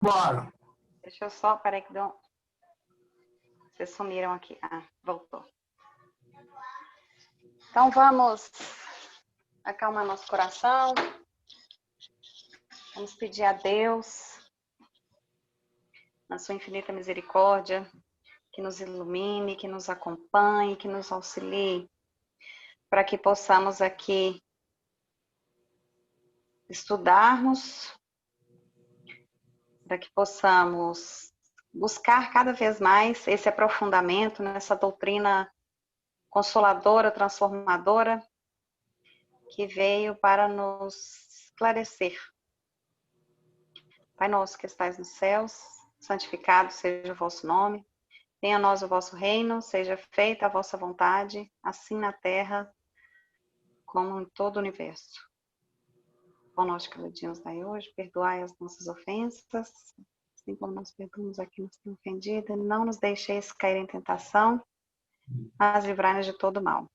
Bora. Deixa eu só, peraí que deu. Vocês sumiram aqui. Ah, voltou. Então vamos acalmar nosso coração. Vamos pedir a Deus, na sua infinita misericórdia, que nos ilumine, que nos acompanhe, que nos auxilie, para que possamos aqui estudarmos, para que possamos buscar cada vez mais esse aprofundamento nessa doutrina consoladora, transformadora, que veio para nos esclarecer. Pai nosso que estais nos céus, santificado seja o vosso nome, venha a nós o vosso reino, seja feita a vossa vontade, assim na terra como em todo o universo. Pão nosso de cada dia nos dai hoje, perdoai as nossas ofensas, assim como nós perdoamos a quem nos tem ofendido, não nos deixeis cair em tentação, mas livrai-nos de todo mal.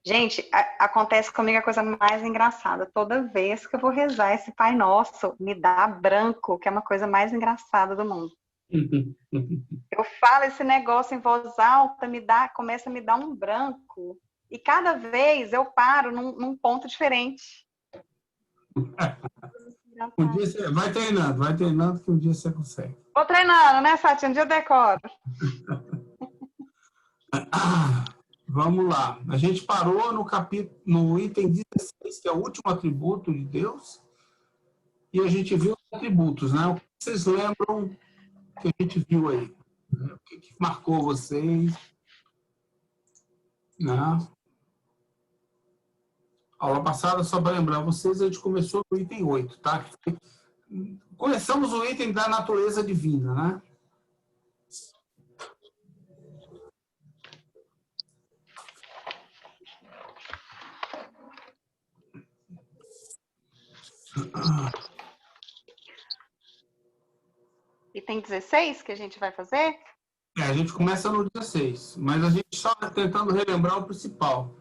Gente, acontece comigo a coisa mais engraçada. Toda vez que eu vou rezar esse Pai Nosso, me dá branco, que é uma coisa mais engraçada do mundo. Eu falo esse negócio em voz alta, começa a me dar um branco. E cada vez eu paro num ponto diferente. Um dia você vai treinando que um dia você consegue. Vou treinando, né, Sati? Um dia eu decoro. Vamos lá. A gente parou no item 16, que é o último atributo de Deus, e a gente viu os atributos, né? O que vocês lembram que a gente viu aí? O que marcou vocês? Né? Aula passada, só para lembrar vocês, a gente começou no item 8, tá? Começamos o item da natureza divina, né? Item 16 que a gente vai fazer? A gente começa no 16, mas a gente só está tentando relembrar o principal.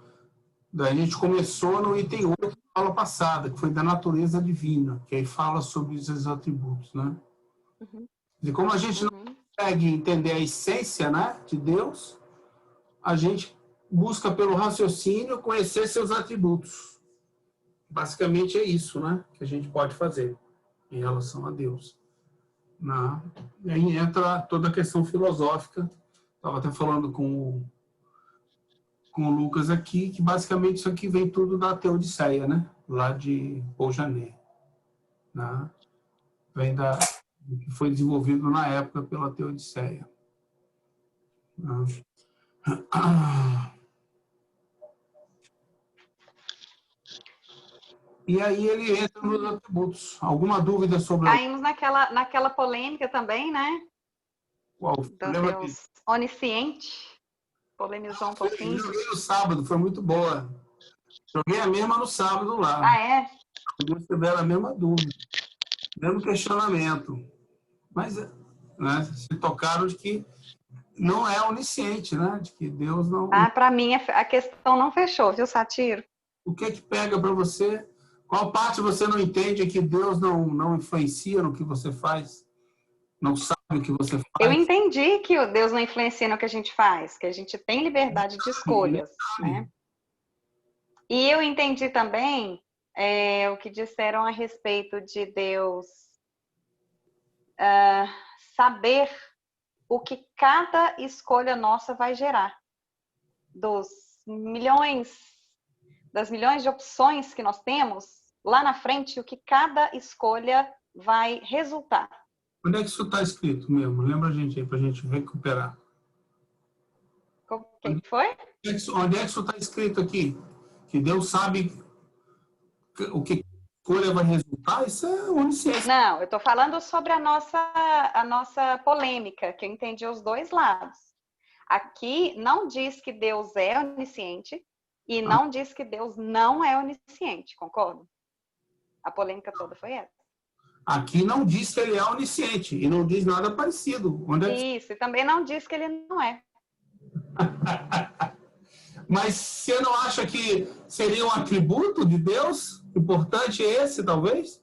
A gente começou no item 8 da aula passada, que foi da natureza divina, que aí fala sobre esses atributos, né? Uhum. E como a gente não consegue entender a essência, né, de Deus, a gente busca pelo raciocínio conhecer seus atributos. Basicamente é isso, né, que a gente pode fazer em relação a Deus. E aí entra toda a questão filosófica. Estava até falando com o Lucas aqui, que basicamente isso aqui vem tudo da Teodiceia, né? Lá de Paul Janet. Né? Vem que foi desenvolvido na época pela Teodiceia. Né? E aí ele entra nos atributos. Alguma dúvida sobre... Caímos naquela polêmica também, né? Qual? Do Deus onisciente. Polemizou um pouquinho. Eu joguei no sábado, foi muito boa. Joguei a mesma no sábado lá. Ah, é? Alguns tiveram a mesma dúvida, mesmo questionamento. Mas, né, se tocaram de que não é onisciente, né? De que Deus não... Ah, para mim a questão não fechou, viu, Satiro? O que é que pega para você? Qual parte você não entende que Deus não influencia no que você faz? Não sabe o que você faz? Eu entendi que Deus não influencia no que a gente faz, que a gente tem liberdade de escolhas, né? E eu entendi também o que disseram a respeito de Deus saber o que cada escolha nossa vai gerar. Das milhões de opções que nós temos, lá na frente, o que cada escolha vai resultar. Onde é que isso está escrito mesmo? Lembra a gente aí, para a gente recuperar. O que foi? Onde é que isso está escrito aqui? Que Deus sabe o que a escolha vai resultar? Isso é onisciência. Não, eu estou falando sobre a nossa polêmica, que eu entendi os dois lados. Aqui não diz que Deus é onisciente e não diz que Deus não é onisciente, concordo? A polêmica toda foi essa. Aqui não diz que ele é onisciente e não diz nada parecido. Onde é que... Isso, e também não diz que ele não é. Mas você não acha que seria um atributo de Deus? Importante esse, talvez?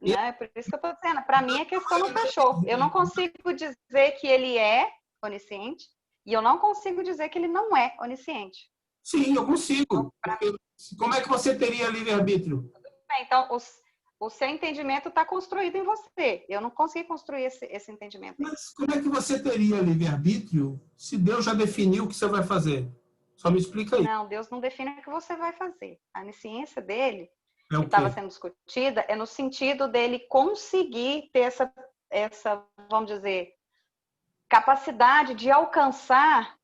Né? Por isso que eu estou dizendo, para mim a questão não fechou. Eu não consigo dizer que ele é onisciente e eu não consigo dizer que ele não é onisciente. Sim, eu consigo. Porque como é que você teria livre-arbítrio? Então, o seu entendimento está construído em você. Eu não consegui construir esse entendimento. Mas como é que você teria livre-arbítrio se Deus já definiu o que você vai fazer? Só me explica aí. Não, Deus não define o que você vai fazer. A onisciência dele, É que estava sendo discutida, é no sentido dele conseguir ter essa, vamos dizer, capacidade de alcançar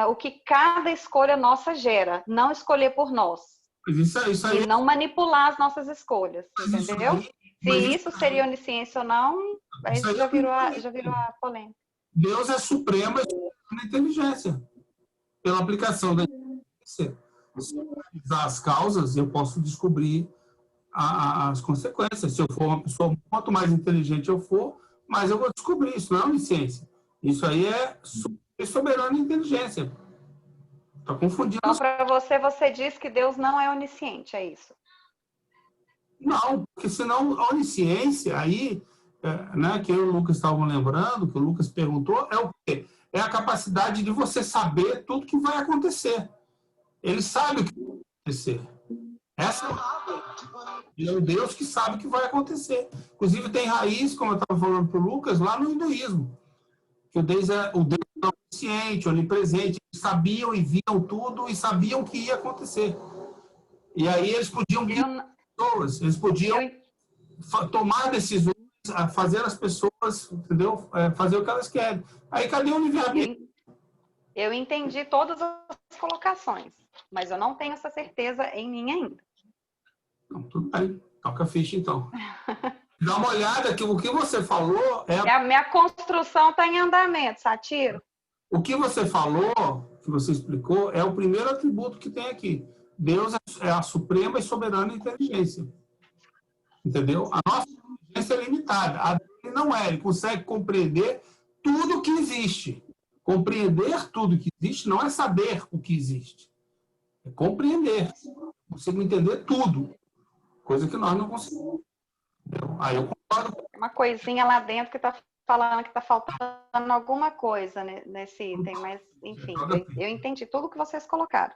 o que cada escolha nossa gera, não escolher por nós. Isso aí, e não manipular as nossas escolhas, entendeu? Se isso seria onisciência ou não, aí já virou a polêmica. Deus é supremo na inteligência. Pela aplicação da inteligência. Se eu analisar as causas, eu posso descobrir as consequências. Se eu for uma pessoa, quanto mais inteligente eu for, mais eu vou descobrir. Isso não é onisciência. Isso aí é soberana inteligência. Está confundindo. Então, para você diz que Deus não é onisciente, é isso? Não, porque senão a onisciência aí, né, que eu e o Lucas estavam lembrando, que o Lucas perguntou, é o quê? É a capacidade de você saber tudo que vai acontecer. Ele sabe o que vai acontecer. Essa é o Deus que sabe o que vai acontecer. Inclusive tem raiz, como eu estava falando para o Lucas, lá no hinduísmo. Que o Deus é onisciente, onipresente. Eles sabiam e viam tudo e sabiam o que ia acontecer. E aí eles podiam guiar pessoas, eles podiam tomar decisões, fazer as pessoas, entendeu? Fazer o que elas querem. Aí cadê o livre-arbítrio? Eu entendi todas as colocações, mas eu não tenho essa certeza em mim ainda. Não, tudo bem. Toca a ficha, então. Dá uma olhada que o que você falou A minha construção está em andamento, Satiro. O que você falou, que você explicou, é o primeiro atributo que tem aqui. Deus é a suprema e soberana inteligência. Entendeu? A nossa inteligência é limitada. A dele não é. Ele consegue compreender tudo que existe. Compreender tudo que existe não é saber o que existe. É compreender. Consigo entender tudo. Coisa que nós não conseguimos. Aí eu concordo. Uma coisinha lá dentro que está falando que está faltando alguma coisa nesse item, mas, enfim, eu entendi tudo que vocês colocaram.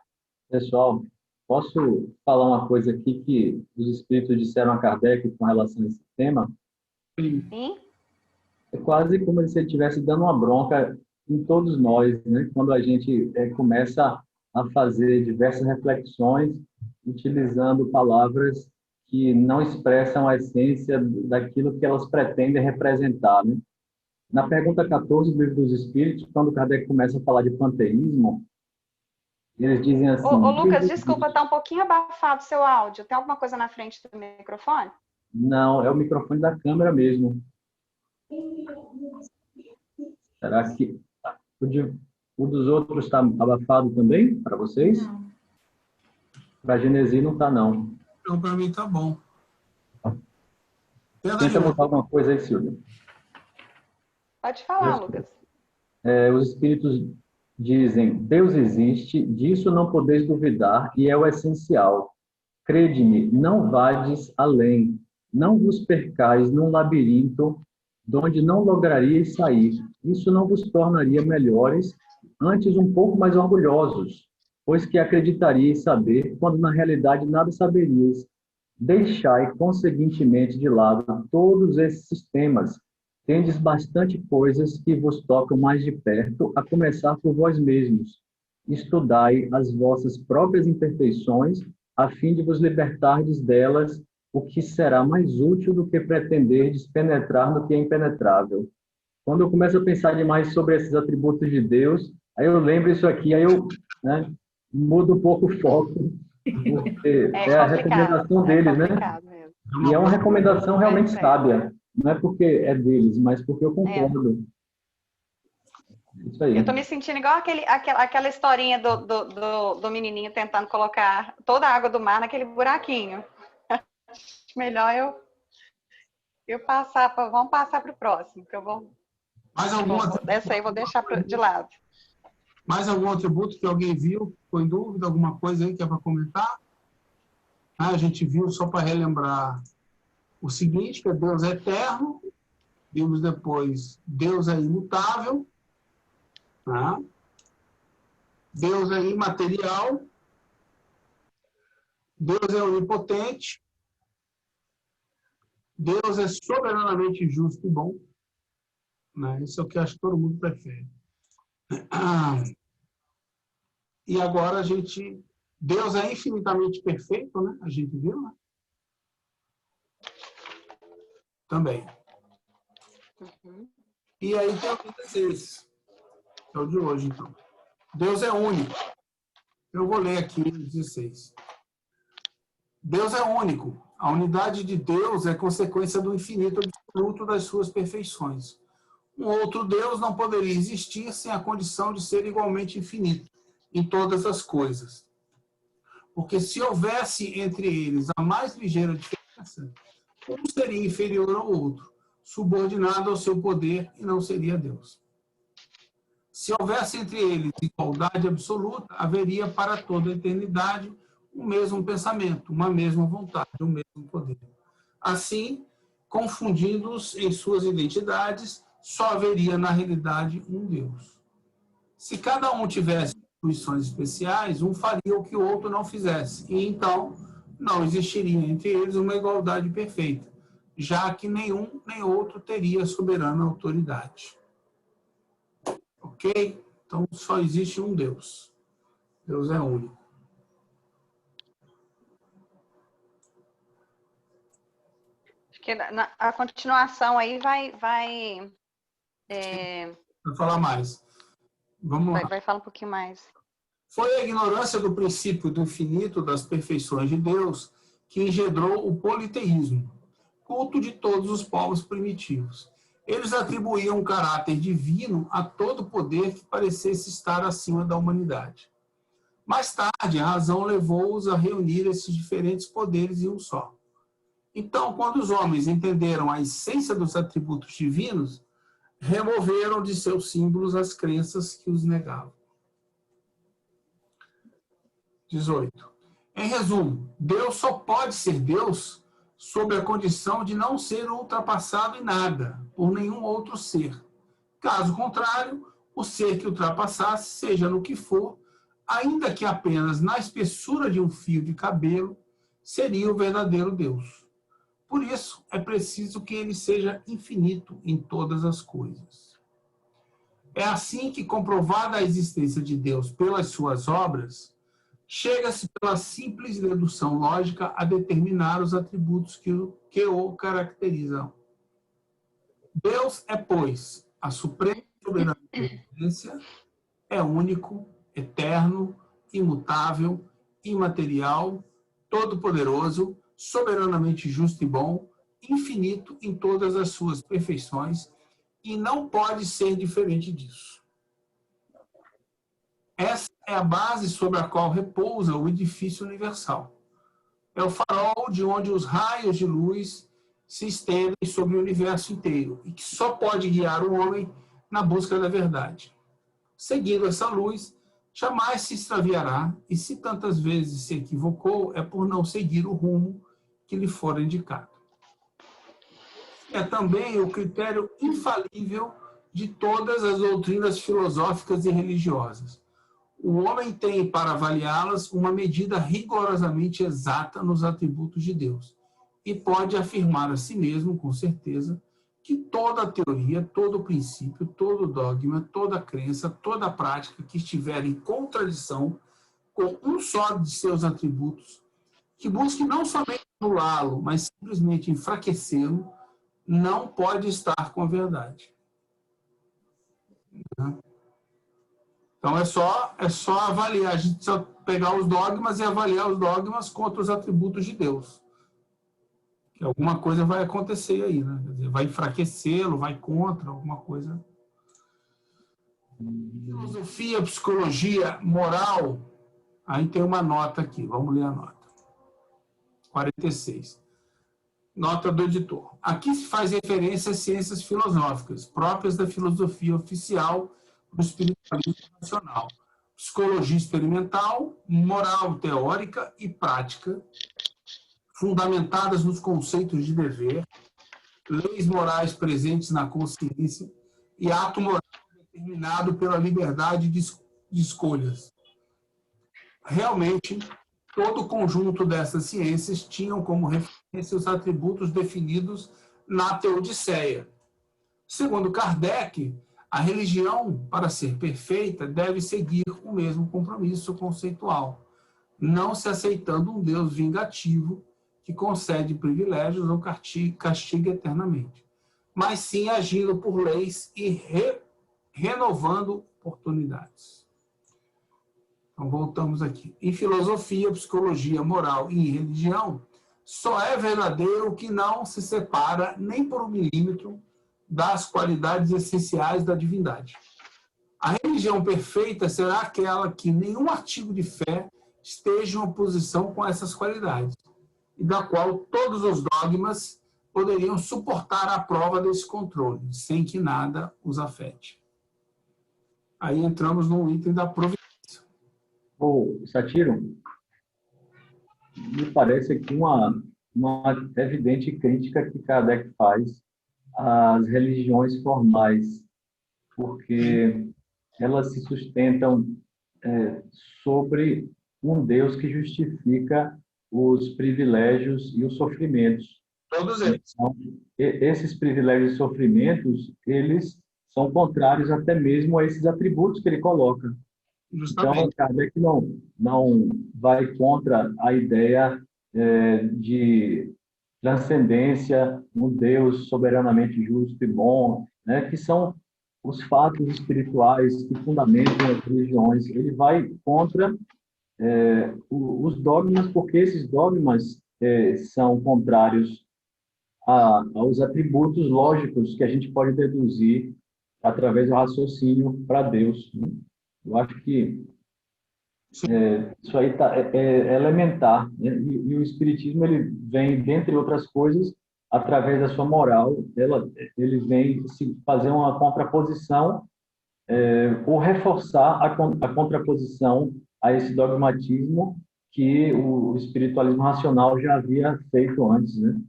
Pessoal, posso falar uma coisa aqui que os espíritos disseram a Kardec com relação a esse tema? Sim. É quase como se ele estivesse dando uma bronca em todos nós, né? Quando a gente começa a fazer diversas reflexões utilizando palavras que não expressam a essência daquilo que elas pretendem representar, né? Na pergunta 14 do Livro dos Espíritos, quando Kardec começa a falar de panteísmo, eles dizem assim... Ô Lucas, desculpa, está um pouquinho abafado o seu áudio. Tem alguma coisa na frente do microfone? Não, é o microfone da câmera mesmo. Será que o dos outros está abafado também, para vocês? Não. Para a Genesi não está, não. Então, para mim está bom. Tenta botar alguma coisa aí, Silvia. Pode falar, Lucas. Os espíritos dizem, Deus existe, disso não podeis duvidar, e é o essencial. Crede-me, não vades além, não vos percais num labirinto, donde não lograríeis sair. Isso não vos tornaria melhores, antes um pouco mais orgulhosos, pois que acreditaríeis saber, quando na realidade nada saberíeis. Deixai, conseguintemente, de lado todos esses sistemas. Tendes bastante coisas que vos tocam mais de perto, a começar por vós mesmos. Estudai as vossas próprias imperfeições, a fim de vos libertardes delas, o que será mais útil do que pretenderdes penetrar no que é impenetrável. Quando eu começo a pensar demais sobre esses atributos de Deus, aí eu lembro isso aqui, aí eu mudo um pouco o foco, porque é a recomendação deles, né? Mesmo. E é uma recomendação realmente sábia. Não é porque é deles, mas porque eu concordo. Isso aí. Eu tô me sentindo igual aquela historinha do menininho tentando colocar toda a água do mar naquele buraquinho. Melhor eu passar, vamos passar para o próximo, que eu vou... Essa aí eu vou deixar de lado. Mais algum atributo que alguém viu, ficou em dúvida, alguma coisa aí que é para comentar? A gente viu, só para relembrar, o seguinte, que Deus é eterno, vimos depois, Deus é imutável, tá? Deus é imaterial, Deus é onipotente, Deus é soberanamente justo e bom, né? Isso é o que acho que todo mundo prefere. E agora Deus é infinitamente perfeito, né? A gente viu, né? Também. E aí tem o 16, que é o de hoje, então. Deus é único. Eu vou ler aqui o 16. Deus é único. A unidade de Deus é consequência do infinito absoluto das suas perfeições. Um outro Deus não poderia existir sem a condição de ser igualmente infinito em todas as coisas. Porque se houvesse entre eles a mais ligeira diferença, um seria inferior ao outro, subordinado ao seu poder, e não seria Deus. Se houvesse entre eles igualdade absoluta, haveria para toda a eternidade o mesmo pensamento, uma mesma vontade, o mesmo poder. Assim, confundidos em suas identidades, só haveria na realidade um Deus. Se cada um tivesse atribuições especiais, um faria o que o outro não fizesse, e então não existiria entre eles uma igualdade perfeita, já que nenhum nem outro teria soberana autoridade. Ok? Então só existe um Deus. Deus é único. Acho que a continuação aí vai falar mais. Vamos lá. Vai falar um pouquinho mais. Foi a ignorância do princípio do infinito das perfeições de Deus que engendrou o politeísmo, culto de todos os povos primitivos. Eles atribuíam um caráter divino a todo poder que parecesse estar acima da humanidade. Mais tarde, a razão levou-os a reunir esses diferentes poderes em um só. Então, quando os homens entenderam a essência dos atributos divinos, removeram de seus símbolos as crenças que os negavam. 18. Em resumo, Deus só pode ser Deus sob a condição de não ser ultrapassado em nada, por nenhum outro ser. Caso contrário, o ser que ultrapassasse, seja no que for, ainda que apenas na espessura de um fio de cabelo, seria o verdadeiro Deus. Por isso, é preciso que ele seja infinito em todas as coisas. É assim que, comprovada a existência de Deus pelas suas obras, chega-se pela simples dedução lógica a determinar os atributos que o caracterizam. Deus é, pois, a suprema e soberana existência, é único, eterno, imutável, imaterial, todo-poderoso, soberanamente justo e bom, infinito em todas as suas perfeições, e não pode ser diferente disso. Essa é a base sobre a qual repousa o edifício universal. É o farol de onde os raios de luz se estendem sobre o universo inteiro e que só pode guiar o homem na busca da verdade. Seguindo essa luz, jamais se extraviará, e se tantas vezes se equivocou, é por não seguir o rumo que lhe for indicado. É também o critério infalível de todas as doutrinas filosóficas e religiosas. O homem tem, para avaliá-las, uma medida rigorosamente exata nos atributos de Deus, e pode afirmar a si mesmo, com certeza, que toda teoria, todo princípio, todo dogma, toda crença, toda prática que estiver em contradição com um só de seus atributos, que busque não somente anulá-lo, mas simplesmente enfraquecê-lo, não pode estar com a verdade. Então, é só avaliar, a gente só pegar os dogmas e avaliar os dogmas contra os atributos de Deus. Que alguma coisa vai acontecer aí, né? Quer dizer, vai enfraquecê-lo, vai contra, alguma coisa. Filosofia, psicologia, moral, aí tem uma nota aqui, vamos ler a nota. 46. Nota do editor. Aqui se faz referência às ciências filosóficas, próprias da filosofia oficial do espiritualismo nacional. Psicologia experimental, moral teórica e prática, fundamentadas nos conceitos de dever, leis morais presentes na consciência e ato moral determinado pela liberdade de escolhas. Realmente, todo o conjunto dessas ciências tinham como referência os atributos definidos na Teodiceia. Segundo Kardec, a religião, para ser perfeita, deve seguir o mesmo compromisso conceitual, não se aceitando um Deus vingativo que concede privilégios ou castiga eternamente, mas sim agindo por leis e renovando oportunidades. Então, voltamos aqui. Em filosofia, psicologia, moral e religião, só é verdadeiro o que não se separa nem por um milímetro das qualidades essenciais da divindade. A religião perfeita será aquela que nenhum artigo de fé esteja em oposição com essas qualidades, e da qual todos os dogmas poderiam suportar a prova desse controle, sem que nada os afete. Aí entramos no item da providência. Satiro, me parece aqui uma evidente crítica que Kardec faz às religiões formais, porque elas se sustentam sobre um Deus que justifica os privilégios e os sofrimentos. Todos eles. Então, esses privilégios e sofrimentos, eles são contrários até mesmo a esses atributos que ele coloca. Justamente. Então, Kardec não vai contra a ideia de transcendência, um Deus soberanamente justo e bom, né, que são os fatos espirituais que fundamentam as religiões. Ele vai contra os dogmas, porque esses dogmas são contrários aos atributos lógicos que a gente pode deduzir através do raciocínio para Deus, né? Eu acho que isso aí é elementar, né? E o Espiritismo, ele vem, dentre outras coisas, através da sua moral, ele vem se fazer uma contraposição ou reforçar a contraposição a esse dogmatismo que o espiritualismo racional já havia feito antes, né?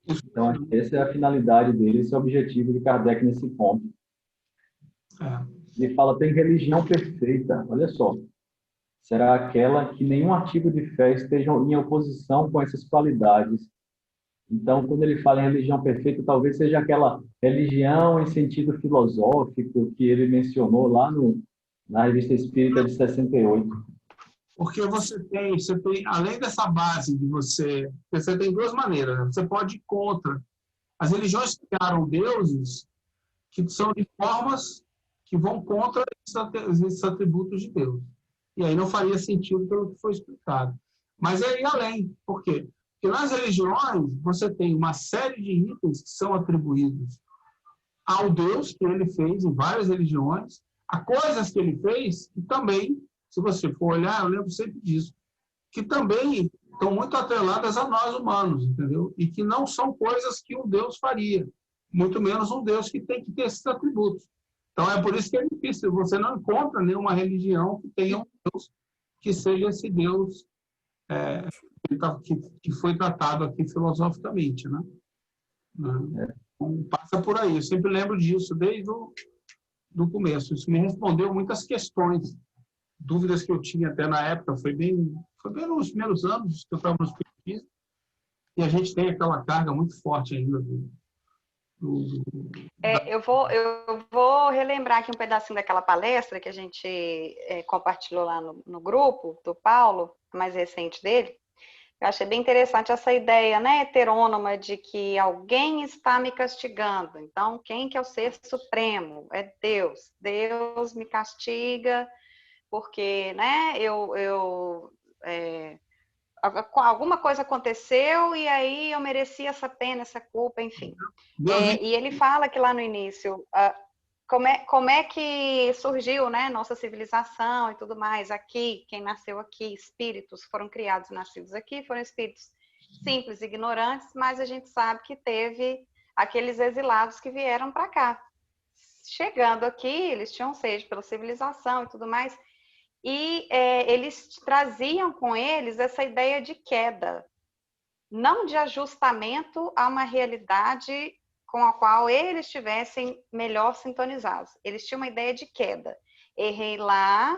Então, acho que essa é a finalidade dele, esse é o objetivo de Kardec nesse ponto. Ele fala, tem religião perfeita, olha só, será aquela que nenhum artigo de fé esteja em oposição com essas qualidades. Então, quando ele fala em religião perfeita, talvez seja aquela religião em sentido filosófico que ele mencionou lá na Revista Espírita de 68. Porque você tem, além dessa base de você tem duas maneiras, né? Você pode ir contra. As religiões criaram deuses que são de formas que vão contra esses atributos de Deus. E aí não faria sentido pelo que foi explicado. Mas é ir além. Por quê? Porque nas religiões você tem uma série de itens que são atribuídos ao Deus que ele fez em várias religiões, a coisas que ele fez, e também, se você for olhar, eu lembro sempre disso, que também estão muito atreladas a nós humanos, entendeu? E que não são coisas que um Deus faria, muito menos um Deus que tem que ter esses atributos. Então, é por isso que é difícil. Você não encontra nenhuma religião que tenha um Deus que seja esse Deus que foi tratado aqui filosoficamente, né? Então, passa por aí. Eu sempre lembro disso, desde o começo. Isso me respondeu muitas questões, dúvidas que eu tinha até na época. Foi bem nos primeiros anos que eu estava no espiritismo, e a gente tem aquela carga muito forte ainda eu vou relembrar aqui um pedacinho daquela palestra que a gente compartilhou lá no grupo do Paulo, a mais recente dele. Eu achei bem interessante essa ideia, né, heterônoma, de que alguém está me castigando. Então, quem que é o ser supremo? É Deus. Deus me castiga porque, né, alguma coisa aconteceu e aí eu mereci essa pena, essa culpa, enfim. E ele fala que lá no início, como é que surgiu, né, nossa civilização e tudo mais aqui, quem nasceu aqui, espíritos foram criados, nascidos aqui, foram espíritos simples, ignorantes, mas a gente sabe que teve aqueles exilados que vieram para cá. Chegando aqui, eles tinham sede pela civilização e tudo mais, e eles traziam com eles essa ideia de queda. não de ajustamento a uma realidade com a qual eles estivessem melhor sintonizados. Eles tinham uma ideia de queda. Errei lá,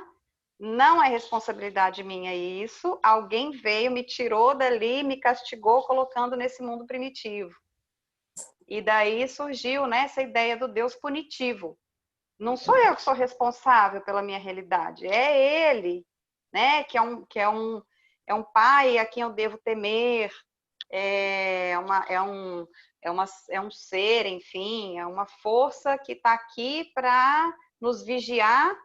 não é responsabilidade minha isso, alguém veio, me tirou dali, me castigou, colocando nesse mundo primitivo. E daí surgiu, né, essa ideia do Deus punitivo. Não sou eu que sou responsável pela minha realidade, é ele, né, que é um pai a quem eu devo temer, é um ser, enfim, é uma força que está aqui para nos vigiar,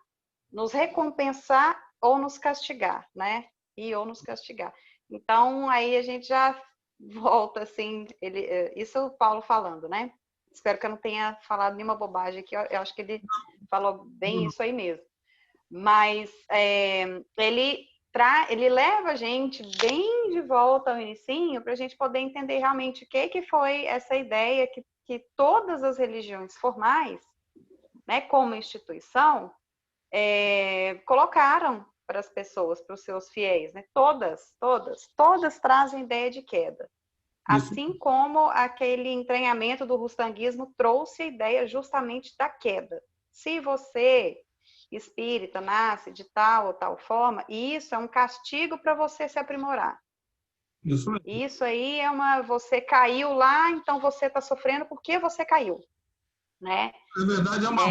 nos recompensar ou nos castigar, né? Ou nos castigar. Então, aí a gente já volta, assim, isso o Paulo falando, né? Espero que eu não tenha falado nenhuma bobagem aqui, eu acho que ele falou bem isso aí mesmo. Mas ele leva a gente bem de volta ao inicinho para a gente poder entender realmente o que foi essa ideia que todas as religiões formais, né, como instituição, colocaram para as pessoas, para os seus fiéis, né? Todas trazem ideia de queda. Assim como aquele entranhamento do rustanguismo trouxe a ideia justamente da queda. Se você, espírita, nasce de tal ou tal forma, isso é um castigo para você se aprimorar. Isso aí você caiu lá, então você está sofrendo porque você caiu. Né? Na verdade, é uma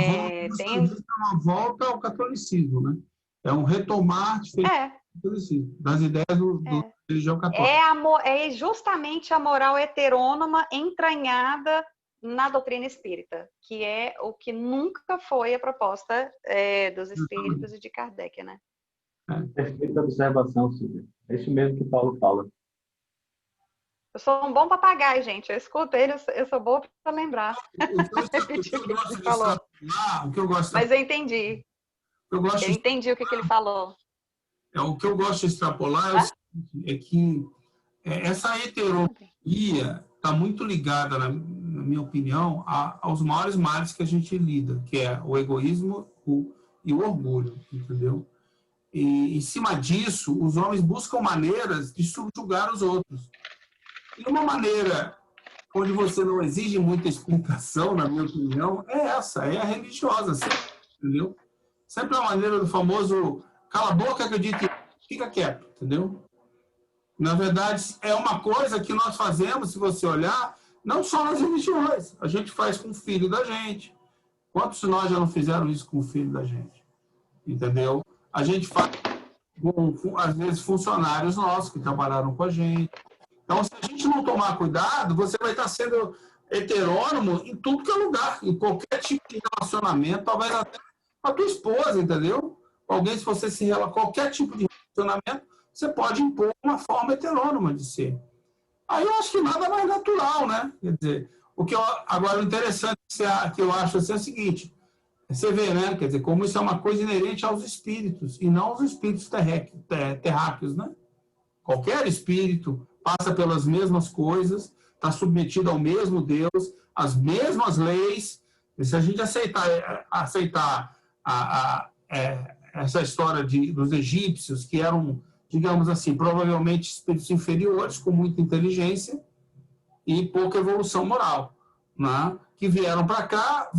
volta ao catolicismo, né? É um retomar das ideias da religião católica. É justamente a moral heterônoma entranhada na doutrina espírita, que é o que nunca foi a proposta dos espíritos e de Kardec, né? Perfeita observação, Silvia. É isso mesmo que Paulo fala. Eu sou um bom papagaio, gente. Eu escuto ele, eu sou boa para lembrar. Mas eu entendi. Eu entendi o que ele falou. O que eu gosto de extrapolar é que essa heteronomia está muito ligada, na minha opinião, aos maiores males que a gente lida, que é o egoísmo e o orgulho, entendeu? E, em cima disso, os homens buscam maneiras de subjugar os outros. E uma maneira onde você não exige muita explicação, na minha opinião, é a religiosa, sempre, entendeu? Sempre a maneira do famoso cala a boca, acredite, fica quieto, entendeu? Na verdade, é uma coisa que nós fazemos, se você olhar, não só nas religiões, a gente faz com o filho da gente. Quantos de nós já não fizeram isso com o filho da gente? Entendeu? A gente faz com, às vezes, funcionários nossos que trabalharam com a gente. Então, se a gente não tomar cuidado, você vai estar sendo heterônomo em tudo que é lugar, em qualquer tipo de relacionamento, talvez até com a tua esposa, entendeu? Alguém, se você se relaciona, qualquer tipo de relacionamento, você pode impor uma forma heterônoma de ser. Aí eu acho que nada mais natural, né? Quer dizer, agora o interessante que eu acho assim, é o seguinte, você vê, né? Quer dizer, como isso é uma coisa inerente aos espíritos, e não aos espíritos terráqueos, né? Qualquer espírito passa pelas mesmas coisas, está submetido ao mesmo Deus, às mesmas leis. E se a gente aceitar essa história dos egípcios, que eram, digamos assim, provavelmente espíritos inferiores, com muita inteligência e pouca evolução moral, né? Que vieram para cá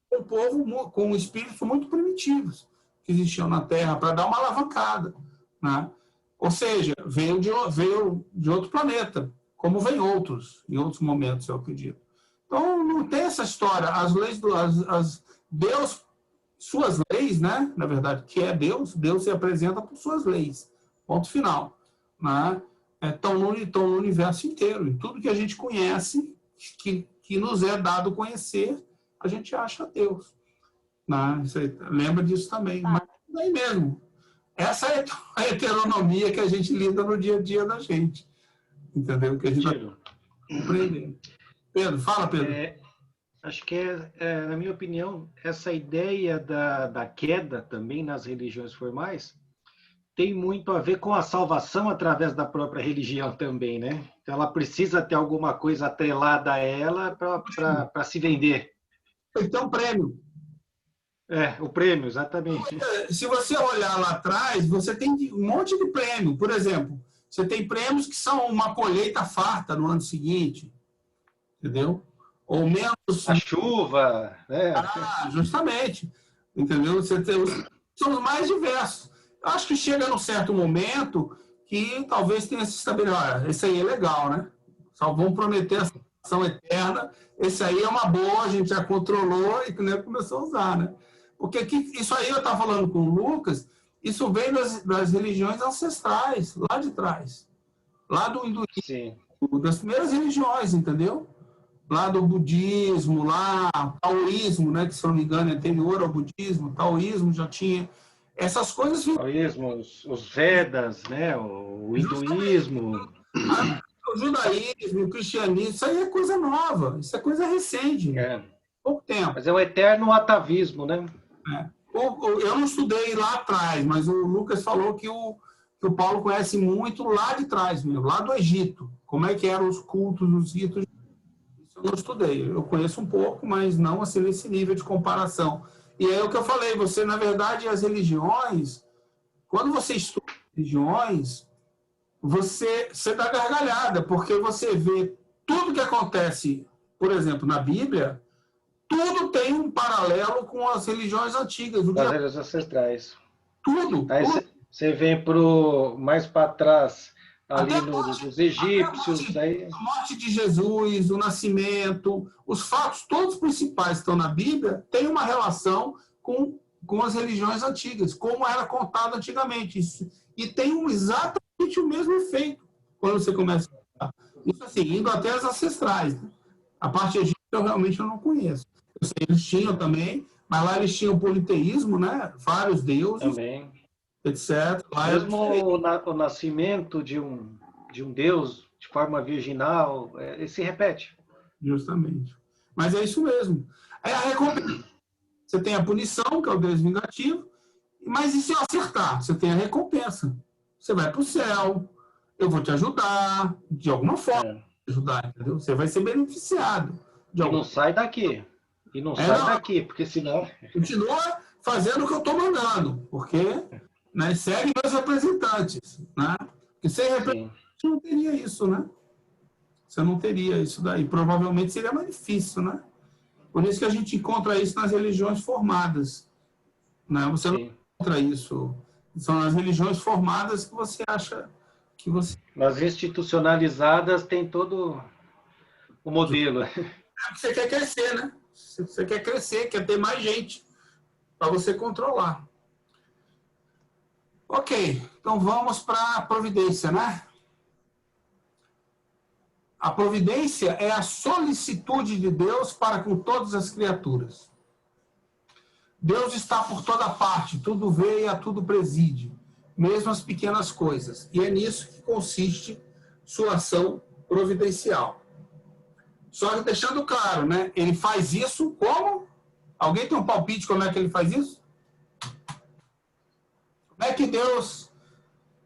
com um povo com espíritos muito primitivos que existiam na Terra para dar uma alavancada, né? Ou seja, veio de outro planeta, como vem outros, em outros momentos, eu acredito. Então, não tem essa história. As leis Deus, suas leis, né? Na verdade, que é Deus se apresenta por suas leis. Ponto final. Né? Estão no universo inteiro. E tudo que a gente conhece, que nos é dado conhecer, a gente acha Deus. Né? Você lembra disso também. Mas é mesmo. Essa é a heteronomia que a gente lida no dia a dia da gente. Entendeu? Que a gente está compreendendo. Pedro, fala, Pedro. Acho que, na minha opinião, essa ideia da queda também nas religiões formais tem muito a ver com a salvação através da própria religião também, né? Então, ela precisa ter alguma coisa atrelada a ela para se vender. Tem que ter um prêmio. O prêmio, exatamente. Se você olhar lá atrás, você tem um monte de prêmio. Por exemplo, Você tem prêmios que são uma colheita farta no ano seguinte, entendeu? Ou menos... A chuva, né? Justamente, entendeu? Você tem são os mais diversos. Eu acho que chega num certo momento que talvez tenha se estabelecido. Olha, esse aí é legal, né? Só vão prometer a salvação eterna. Esse aí é uma boa, a gente já controlou e começou a usar, né? Porque isso aí eu estava falando com o Lucas, isso vem das religiões ancestrais, lá de trás. Lá do hinduísmo, Sim. das primeiras religiões, entendeu? Lá do budismo, lá, taoísmo, né, que se não me engano é anterior ao budismo, taoísmo já tinha essas coisas. Taoísmo, os Vedas, né, o hinduísmo. O judaísmo, o cristianismo, isso aí é coisa nova, isso é coisa recente, pouco tempo. Mas é um eterno atavismo, né? Eu não estudei lá atrás, mas o Lucas falou que o Paulo conhece muito lá de trás mesmo, lá do Egito, como é que eram os cultos, os ritos. Eu não estudei, eu conheço um pouco, mas não assim nesse nível de comparação. E é o que eu falei, você, na verdade, as religiões, quando você estuda religiões, você dá gargalhada, porque você vê tudo que acontece, por exemplo, na Bíblia, tudo tem um paralelo com as religiões antigas. Das religiões ancestrais. Tudo. Aí você vem mais para trás, ali dos egípcios. A morte de Jesus, o nascimento, os fatos todos principais que estão na Bíblia têm uma relação com as religiões antigas, como era contado antigamente. E tem exatamente o mesmo efeito quando você começa a... Isso assim, indo até as ancestrais. Né? A parte egípcia eu realmente não conheço. Eu sei, eles tinham também, mas lá eles tinham politeísmo, né? Vários deuses. Também. Etc. Lá mesmo o nascimento de um Deus de forma virginal, ele se repete. Justamente. Mas é isso mesmo. É a recompensa. Você tem a punição, que é o Deus vingativo, mas e se eu acertar? Você tem a recompensa. Você vai para o céu, eu vou te ajudar, de alguma forma, ajudar, entendeu? Você vai ser beneficiado. E não sai daqui. E não sai daqui, porque senão... Continua fazendo o que eu estou mandando, porque... Né, segue meus representantes, né? Porque sem representante não teria isso, né? Você não teria isso daí. Provavelmente seria mais difícil, né? Por isso que a gente encontra isso nas religiões formadas, né? Você não encontra isso. São as religiões formadas que você acha que você... Nas institucionalizadas tem todo o modelo. Você quer crescer, né? Você quer crescer, quer ter mais gente para você controlar. Ok, então vamos para a providência, né? A providência é a solicitude de Deus para com todas as criaturas. Deus está por toda parte, tudo vê e a tudo preside, mesmo as pequenas coisas. E é nisso que consiste sua ação providencial. Só que deixando claro, né? Ele faz isso como? Alguém tem um palpite como é que ele faz isso? Como é que Deus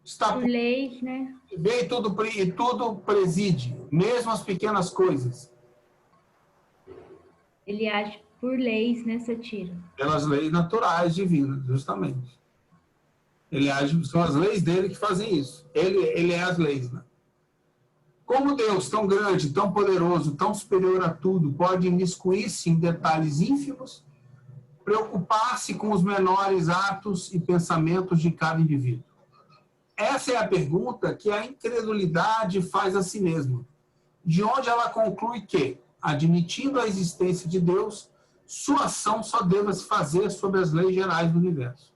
está por leis, né? Vê e tudo preside, mesmo as pequenas coisas? Ele age por leis, né, Satira? Pelas leis naturais divinas, justamente. Ele age, são as leis dele que fazem isso. Ele é as leis, né? Como Deus, tão grande, tão poderoso, tão superior a tudo, pode imiscuir-se em detalhes ínfimos, preocupar-se com os menores atos e pensamentos de cada indivíduo? Essa é a pergunta que a incredulidade faz a si mesma, de onde ela conclui que, admitindo a existência de Deus, sua ação só deva se fazer sobre as leis gerais do universo.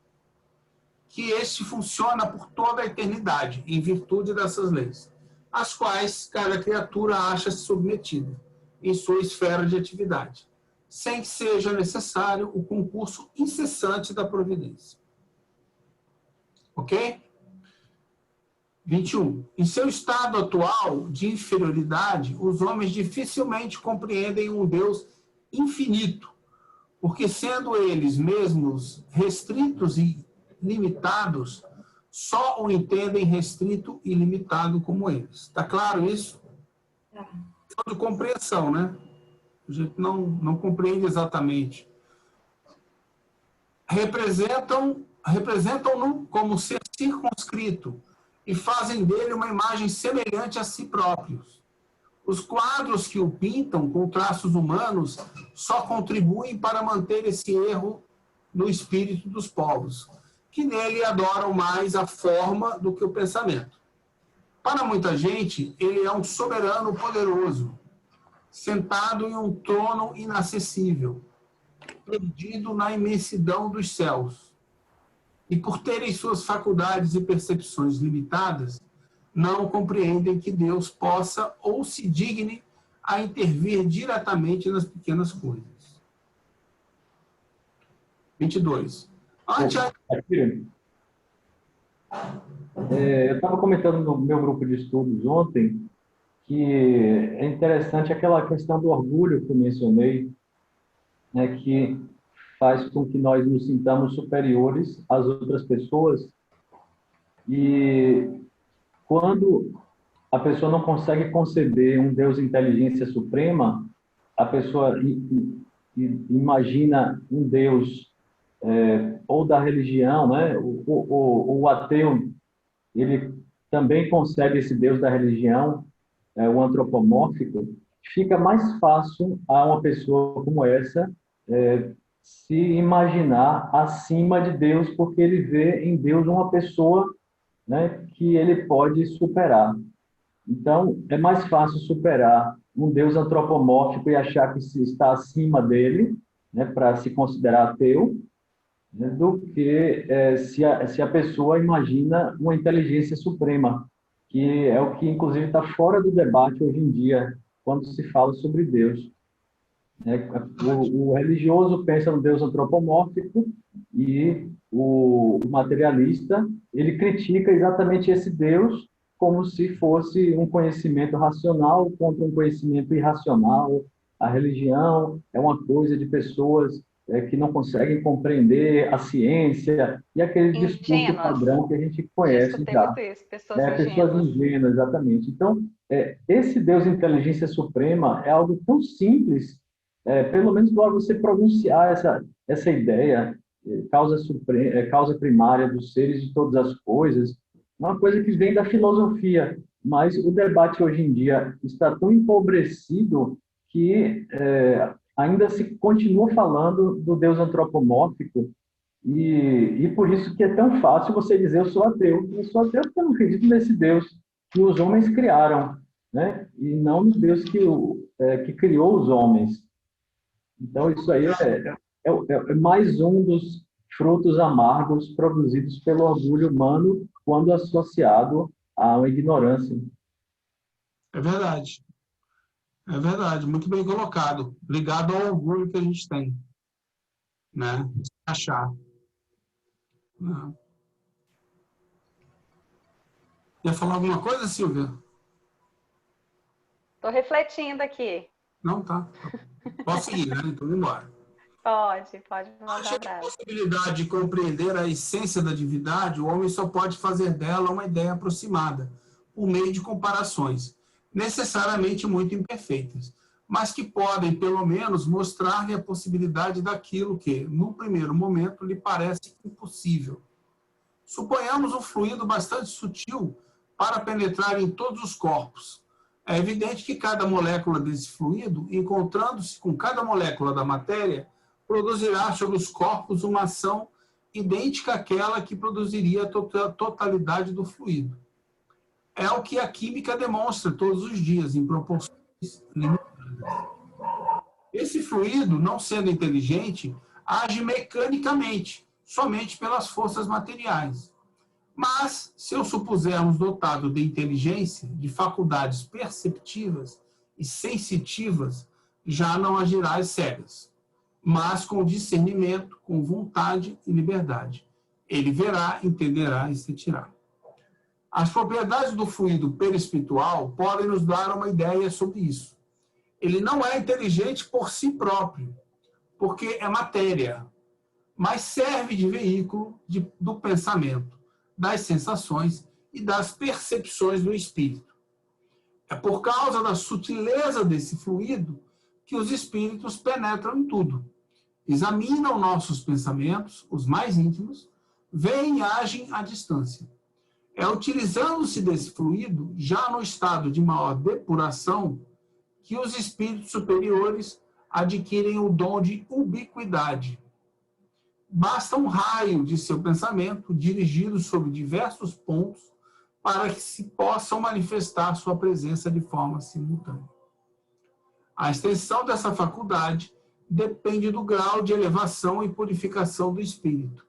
Que este funciona por toda a eternidade, em virtude dessas leis, às quais cada criatura acha-se submetida, em sua esfera de atividade, sem que seja necessário o concurso incessante da providência. Ok? 21. Em seu estado atual de inferioridade, os homens dificilmente compreendem um Deus infinito, porque sendo eles mesmos restritos e limitados, só o entendem restrito e limitado como eles. Está claro isso? De compreensão, né? A gente não compreende exatamente. Representam-no como ser circunscrito, e fazem dele uma imagem semelhante a si próprios. Os quadros que o pintam com traços humanos só contribuem para manter esse erro no espírito dos povos, que nele adoram mais a forma do que o pensamento. Para muita gente, ele é um soberano poderoso, sentado em um trono inacessível, perdido na imensidão dos céus. E por terem suas faculdades e percepções limitadas, não compreendem que Deus possa ou se digne a intervir diretamente nas pequenas coisas. 22. Eu estava comentando no meu grupo de estudos ontem que é interessante aquela questão do orgulho que eu mencionei, né, que faz com que nós nos sintamos superiores às outras pessoas. E quando a pessoa não consegue conceber um Deus inteligência suprema, a pessoa imagina um Deus ou da religião, né? O ateu, ele também concebe esse Deus da religião, o antropomórfico. Fica mais fácil a uma pessoa como essa se imaginar acima de Deus, porque ele vê em Deus uma pessoa, né, que ele pode superar. Então, é mais fácil superar um Deus antropomórfico e achar que se está acima dele, né, para se considerar ateu, né, do que se a pessoa imagina uma inteligência suprema, que é o que, inclusive, está fora do debate hoje em dia, quando se fala sobre Deus. O religioso pensa no Deus antropomórfico e o materialista, ele critica exatamente esse Deus como se fosse um conhecimento racional contra um conhecimento irracional. A religião é uma coisa de pessoas que não conseguem compreender a ciência e aquele discurso padrão que a gente conhece já. Pessoas ingênuas, exatamente. Então, esse Deus inteligência suprema é algo tão simples, pelo menos para você pronunciar essa ideia, causa primária dos seres de todas as coisas, uma coisa que vem da filosofia, mas o debate hoje em dia está tão empobrecido que ainda se continua falando do Deus antropomórfico, e por isso que é tão fácil você dizer eu sou ateu. Eu sou ateu porque eu não acredito nesse Deus que os homens criaram, né? E não no Deus que criou os homens. Então, isso aí é mais um dos frutos amargos produzidos pelo orgulho humano quando associado a uma ignorância. É verdade. É verdade, muito bem colocado. Ligado ao orgulho que a gente tem, né? Achar. Não. Quer falar alguma coisa, Silvia? Estou refletindo aqui. Não, tá. Posso seguir, né? Então, vamos embora. Pode mandar Achei abraço. a possibilidade de compreender a essência da divindade, o homem só pode fazer dela uma ideia aproximada, por meio de comparações, necessariamente muito imperfeitas, mas que podem, pelo menos, mostrar-lhe a possibilidade daquilo que, no primeiro momento, lhe parece impossível. Suponhamos um fluido bastante sutil para penetrar em todos os corpos. É evidente que cada molécula desse fluido, encontrando-se com cada molécula da matéria, produzirá sobre os corpos uma ação idêntica àquela que produziria a totalidade do fluido. É o que a química demonstra todos os dias, em proporções limitadas. Esse fluido, não sendo inteligente, age mecanicamente, somente pelas forças materiais. Mas, se o supusermos dotado de inteligência, de faculdades perceptivas e sensitivas, já não agirá às cegas, mas com discernimento, com vontade e liberdade. Ele verá, entenderá e sentirá. As propriedades do fluido perispiritual podem nos dar uma ideia sobre isso. Ele não é inteligente por si próprio, porque é matéria, mas serve de veículo do pensamento, das sensações e das percepções do espírito. É por causa da sutileza desse fluido que os espíritos penetram em tudo. Examinam nossos pensamentos, os mais íntimos, veem e agem à distância. É utilizando-se desse fluido, já no estado de maior depuração, que os espíritos superiores adquirem o dom de ubiquidade. Basta um raio de seu pensamento dirigido sobre diversos pontos para que se possam manifestar sua presença de forma simultânea. A extensão dessa faculdade depende do grau de elevação e purificação do espírito.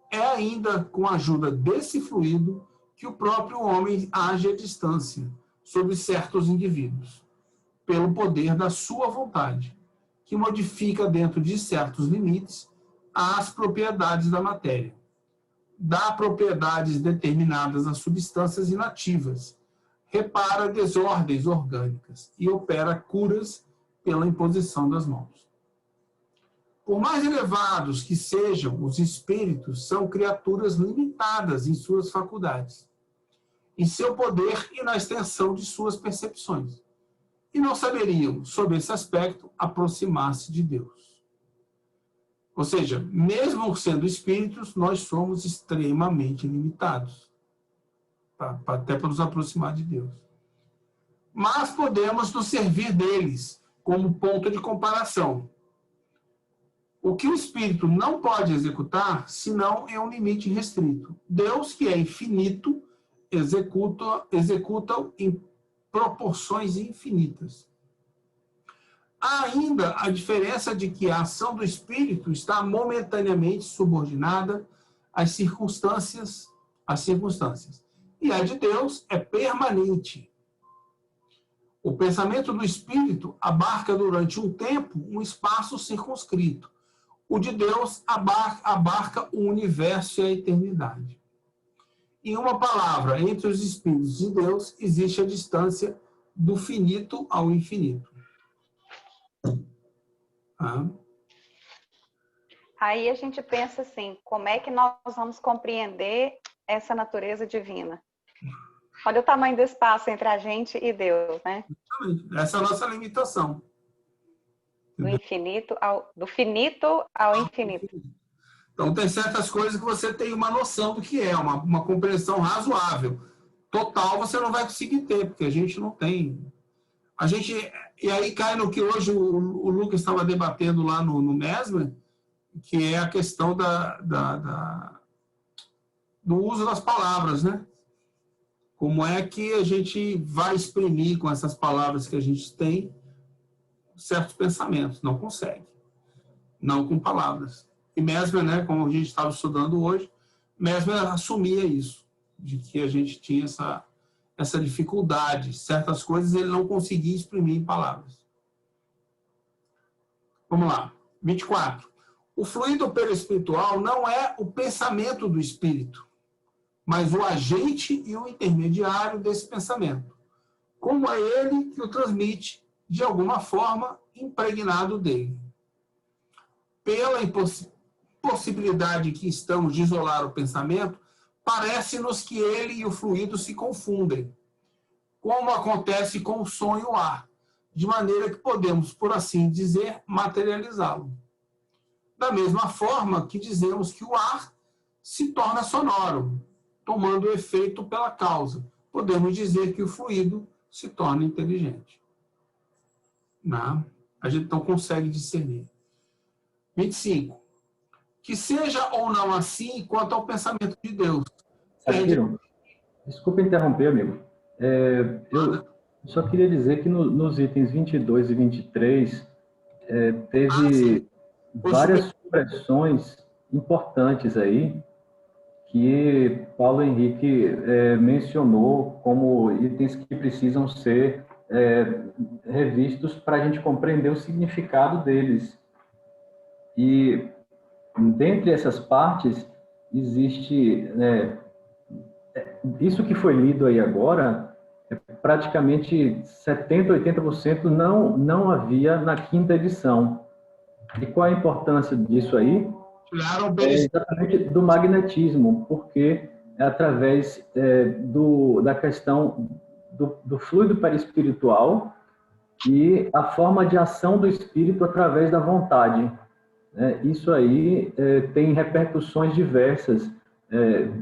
É ainda com a ajuda desse fluido que o próprio homem age à distância sobre certos indivíduos, pelo poder da sua vontade, que modifica dentro de certos limites as propriedades da matéria, dá propriedades determinadas às substâncias inativas, repara desordens orgânicas e opera curas pela imposição das mãos. Por mais elevados que sejam, os espíritos são criaturas limitadas em suas faculdades, em seu poder e na extensão de suas percepções, e não saberiam, sob esse aspecto, aproximar-se de Deus. Ou seja, mesmo sendo espíritos, nós somos extremamente limitados, até para nos aproximar de Deus. Mas podemos nos servir deles como ponto de comparação. O que o espírito não pode executar, senão em um limite restrito. Deus, que é infinito, executa em proporções infinitas. Há ainda a diferença de que a ação do espírito está momentaneamente subordinada às circunstâncias, e a de Deus é permanente. O pensamento do espírito abarca durante um tempo um espaço circunscrito. O de Deus abarca o universo e a eternidade. Em uma palavra, entre os espíritos de Deus existe a distância do finito ao infinito. Aí a gente pensa assim, como é que nós vamos compreender essa natureza divina? Olha o tamanho do espaço entre a gente e Deus, né? Essa é a nossa limitação. Do finito ao infinito. Então, tem certas coisas que você tem uma noção do que é, uma compreensão razoável. Total, você não vai conseguir ter, porque a gente não tem. E aí cai no que hoje o Lucas estava debatendo lá no Mesmer, que é a questão do uso das palavras, né? Como é que a gente vai exprimir com essas palavras que a gente tem certos pensamentos? Não consegue. Não com palavras. E Mesmer, né, como a gente estava estudando hoje, Mesmer assumia isso, de que a gente tinha essa dificuldade. Certas coisas ele não conseguia exprimir em palavras. Vamos lá. 24. O fluido perispiritual não é o pensamento do espírito, mas o agente e o intermediário desse pensamento. Como é ele que o transmite, de alguma forma, impregnado dele. Pela impossibilidade que estamos de isolar o pensamento, parece-nos que ele e o fluido se confundem, como acontece com o som e o ar, de maneira que podemos, por assim dizer, materializá-lo. Da mesma forma que dizemos que o ar se torna sonoro, tomando efeito pela causa, podemos dizer que o fluido se torna inteligente. Não, a gente não consegue discernir. 25. Que seja ou não assim quanto ao pensamento de Deus. Desculpa interromper, amigo. Eu só queria dizer que nos itens 22 e 23 teve várias supressões importantes aí que Paulo Henrique mencionou como itens que precisam ser revistos para a gente compreender o significado deles. E dentre essas partes existe isso que foi lido aí agora, praticamente 70%, 80% não havia na quinta edição. E qual a importância disso aí? Exatamente do magnetismo, porque é através da questão do fluido perispiritual e a forma de ação do espírito através da vontade. Isso aí tem repercussões diversas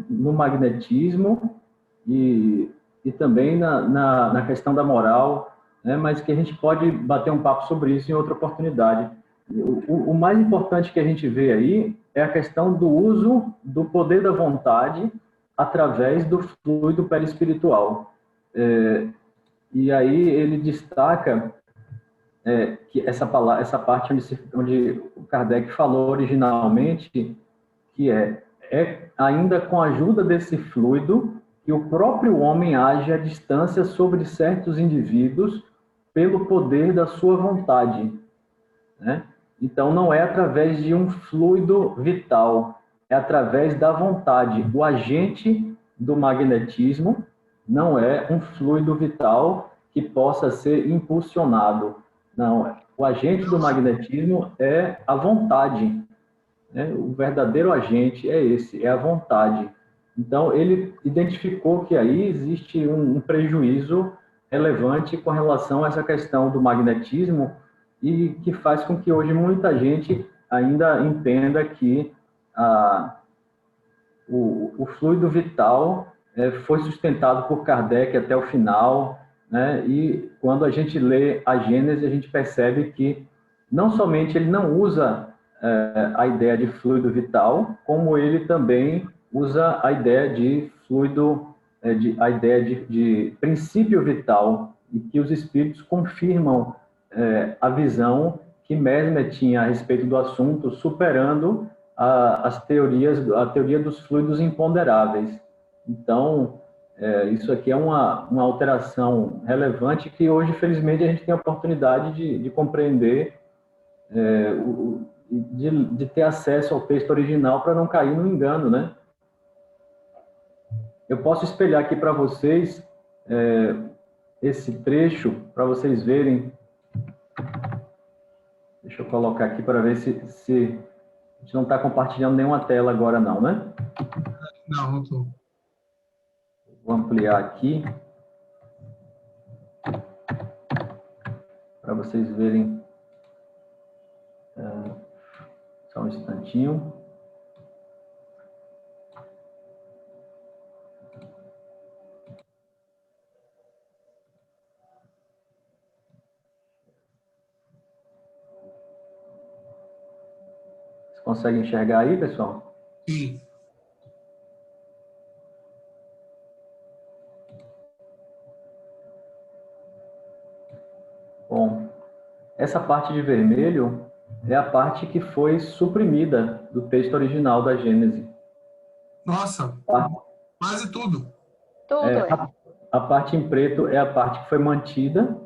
no magnetismo e também na questão da moral, né? Mas que a gente pode bater um papo sobre isso em outra oportunidade. O mais importante que a gente vê aí é a questão do uso do poder da vontade através do fluido perispiritual. E aí ele destaca que essa parte onde o Kardec falou originalmente, que é ainda com a ajuda desse fluido que o próprio homem age à distância sobre certos indivíduos pelo poder da sua vontade, né? Então, não é através de um fluido vital, é através da vontade. O agente do magnetismo não é um fluido vital que possa ser impulsionado. Não, o agente do magnetismo é a vontade, né? O verdadeiro agente é esse, é a vontade. Então, ele identificou que aí existe um prejuízo relevante com relação a essa questão do magnetismo e que faz com que hoje muita gente ainda entenda que o fluido vital foi sustentado por Kardec até o final, né? E quando a gente lê a Gênese, a gente percebe que não somente ele não usa a ideia de fluido vital, como ele também usa a ideia de fluido, a ideia de princípio vital, e que os espíritos confirmam a visão que Mesmer tinha a respeito do assunto, superando a teoria dos fluidos imponderáveis. Então, isso aqui é uma alteração relevante que hoje, felizmente, a gente tem a oportunidade de compreender, de ter acesso ao texto original para não cair no engano, né? Eu posso espelhar aqui para vocês esse trecho, para vocês verem. Deixa eu colocar aqui para ver se a gente não está compartilhando nenhuma tela agora não, né? Não, não estou. Vou ampliar aqui para vocês verem. Só um instantinho. Vocês conseguem enxergar aí, pessoal? Sim. Bom, essa parte de vermelho é a parte que foi suprimida do texto original da Gênese. Nossa, quase tudo. Tudo A parte em preto é a parte que foi mantida,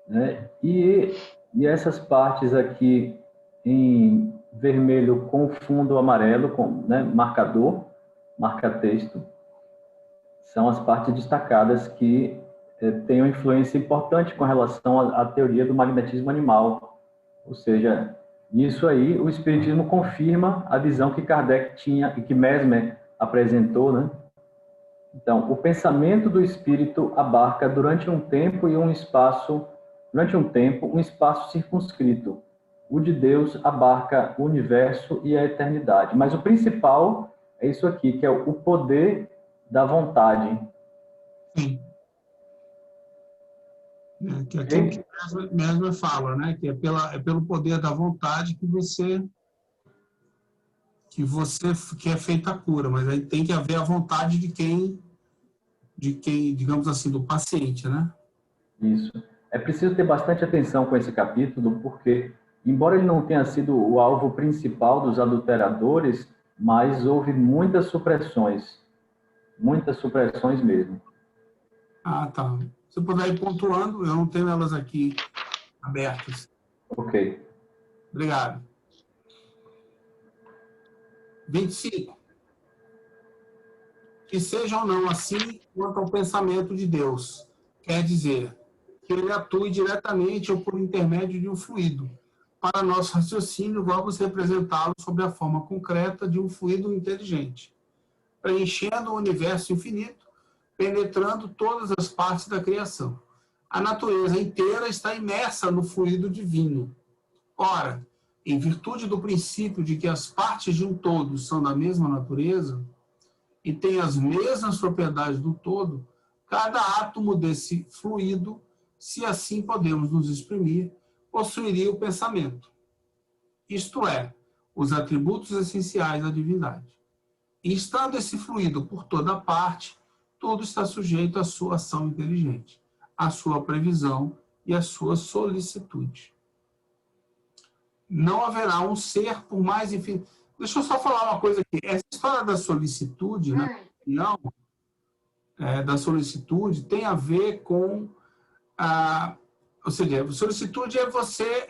né? E essas partes aqui em vermelho com fundo amarelo, né, marcador, marca-texto, são as partes destacadas que têm uma influência importante com relação à teoria do magnetismo animal. Ou seja, nisso aí o Espiritismo confirma a visão que Kardec tinha e que Mesmer apresentou, né? Então, o pensamento do espírito abarca durante um tempo um espaço circunscrito. O de Deus abarca o universo e a eternidade. Mas o principal é isso aqui, que é o poder da vontade. Sim. Que é aquilo que Mesmer fala, né? Que é pelo poder da vontade que é feita a cura, mas aí tem que haver a vontade de quem, digamos assim, do paciente, né? Isso. É preciso ter bastante atenção com esse capítulo, porque, embora ele não tenha sido o alvo principal dos adulteradores, mas houve muitas supressões mesmo. Ah, tá. Se puder ir pontuando, eu não tenho elas aqui abertas. Ok. Obrigado. 25. Que seja ou não assim quanto ao pensamento de Deus. Quer dizer, que ele atue diretamente ou por intermédio de um fluido. Para nosso raciocínio, vamos representá-lo sob a forma concreta de um fluido inteligente, preenchendo o universo infinito, penetrando todas as partes da criação. A natureza inteira está imersa no fluido divino. Ora, em virtude do princípio de que as partes de um todo são da mesma natureza, e tem as mesmas propriedades do todo, cada átomo desse fluido, se assim podemos nos exprimir, possuiria o pensamento. Isto é, os atributos essenciais da divindade. E estando esse fluido por toda parte, tudo está sujeito à sua ação inteligente, à sua previsão e à sua solicitude. Não haverá um ser por mais infinito. Deixa eu só falar uma coisa aqui. Essa história da solicitude, na minha opinião, da solicitude, tem a ver com ou seja, solicitude é você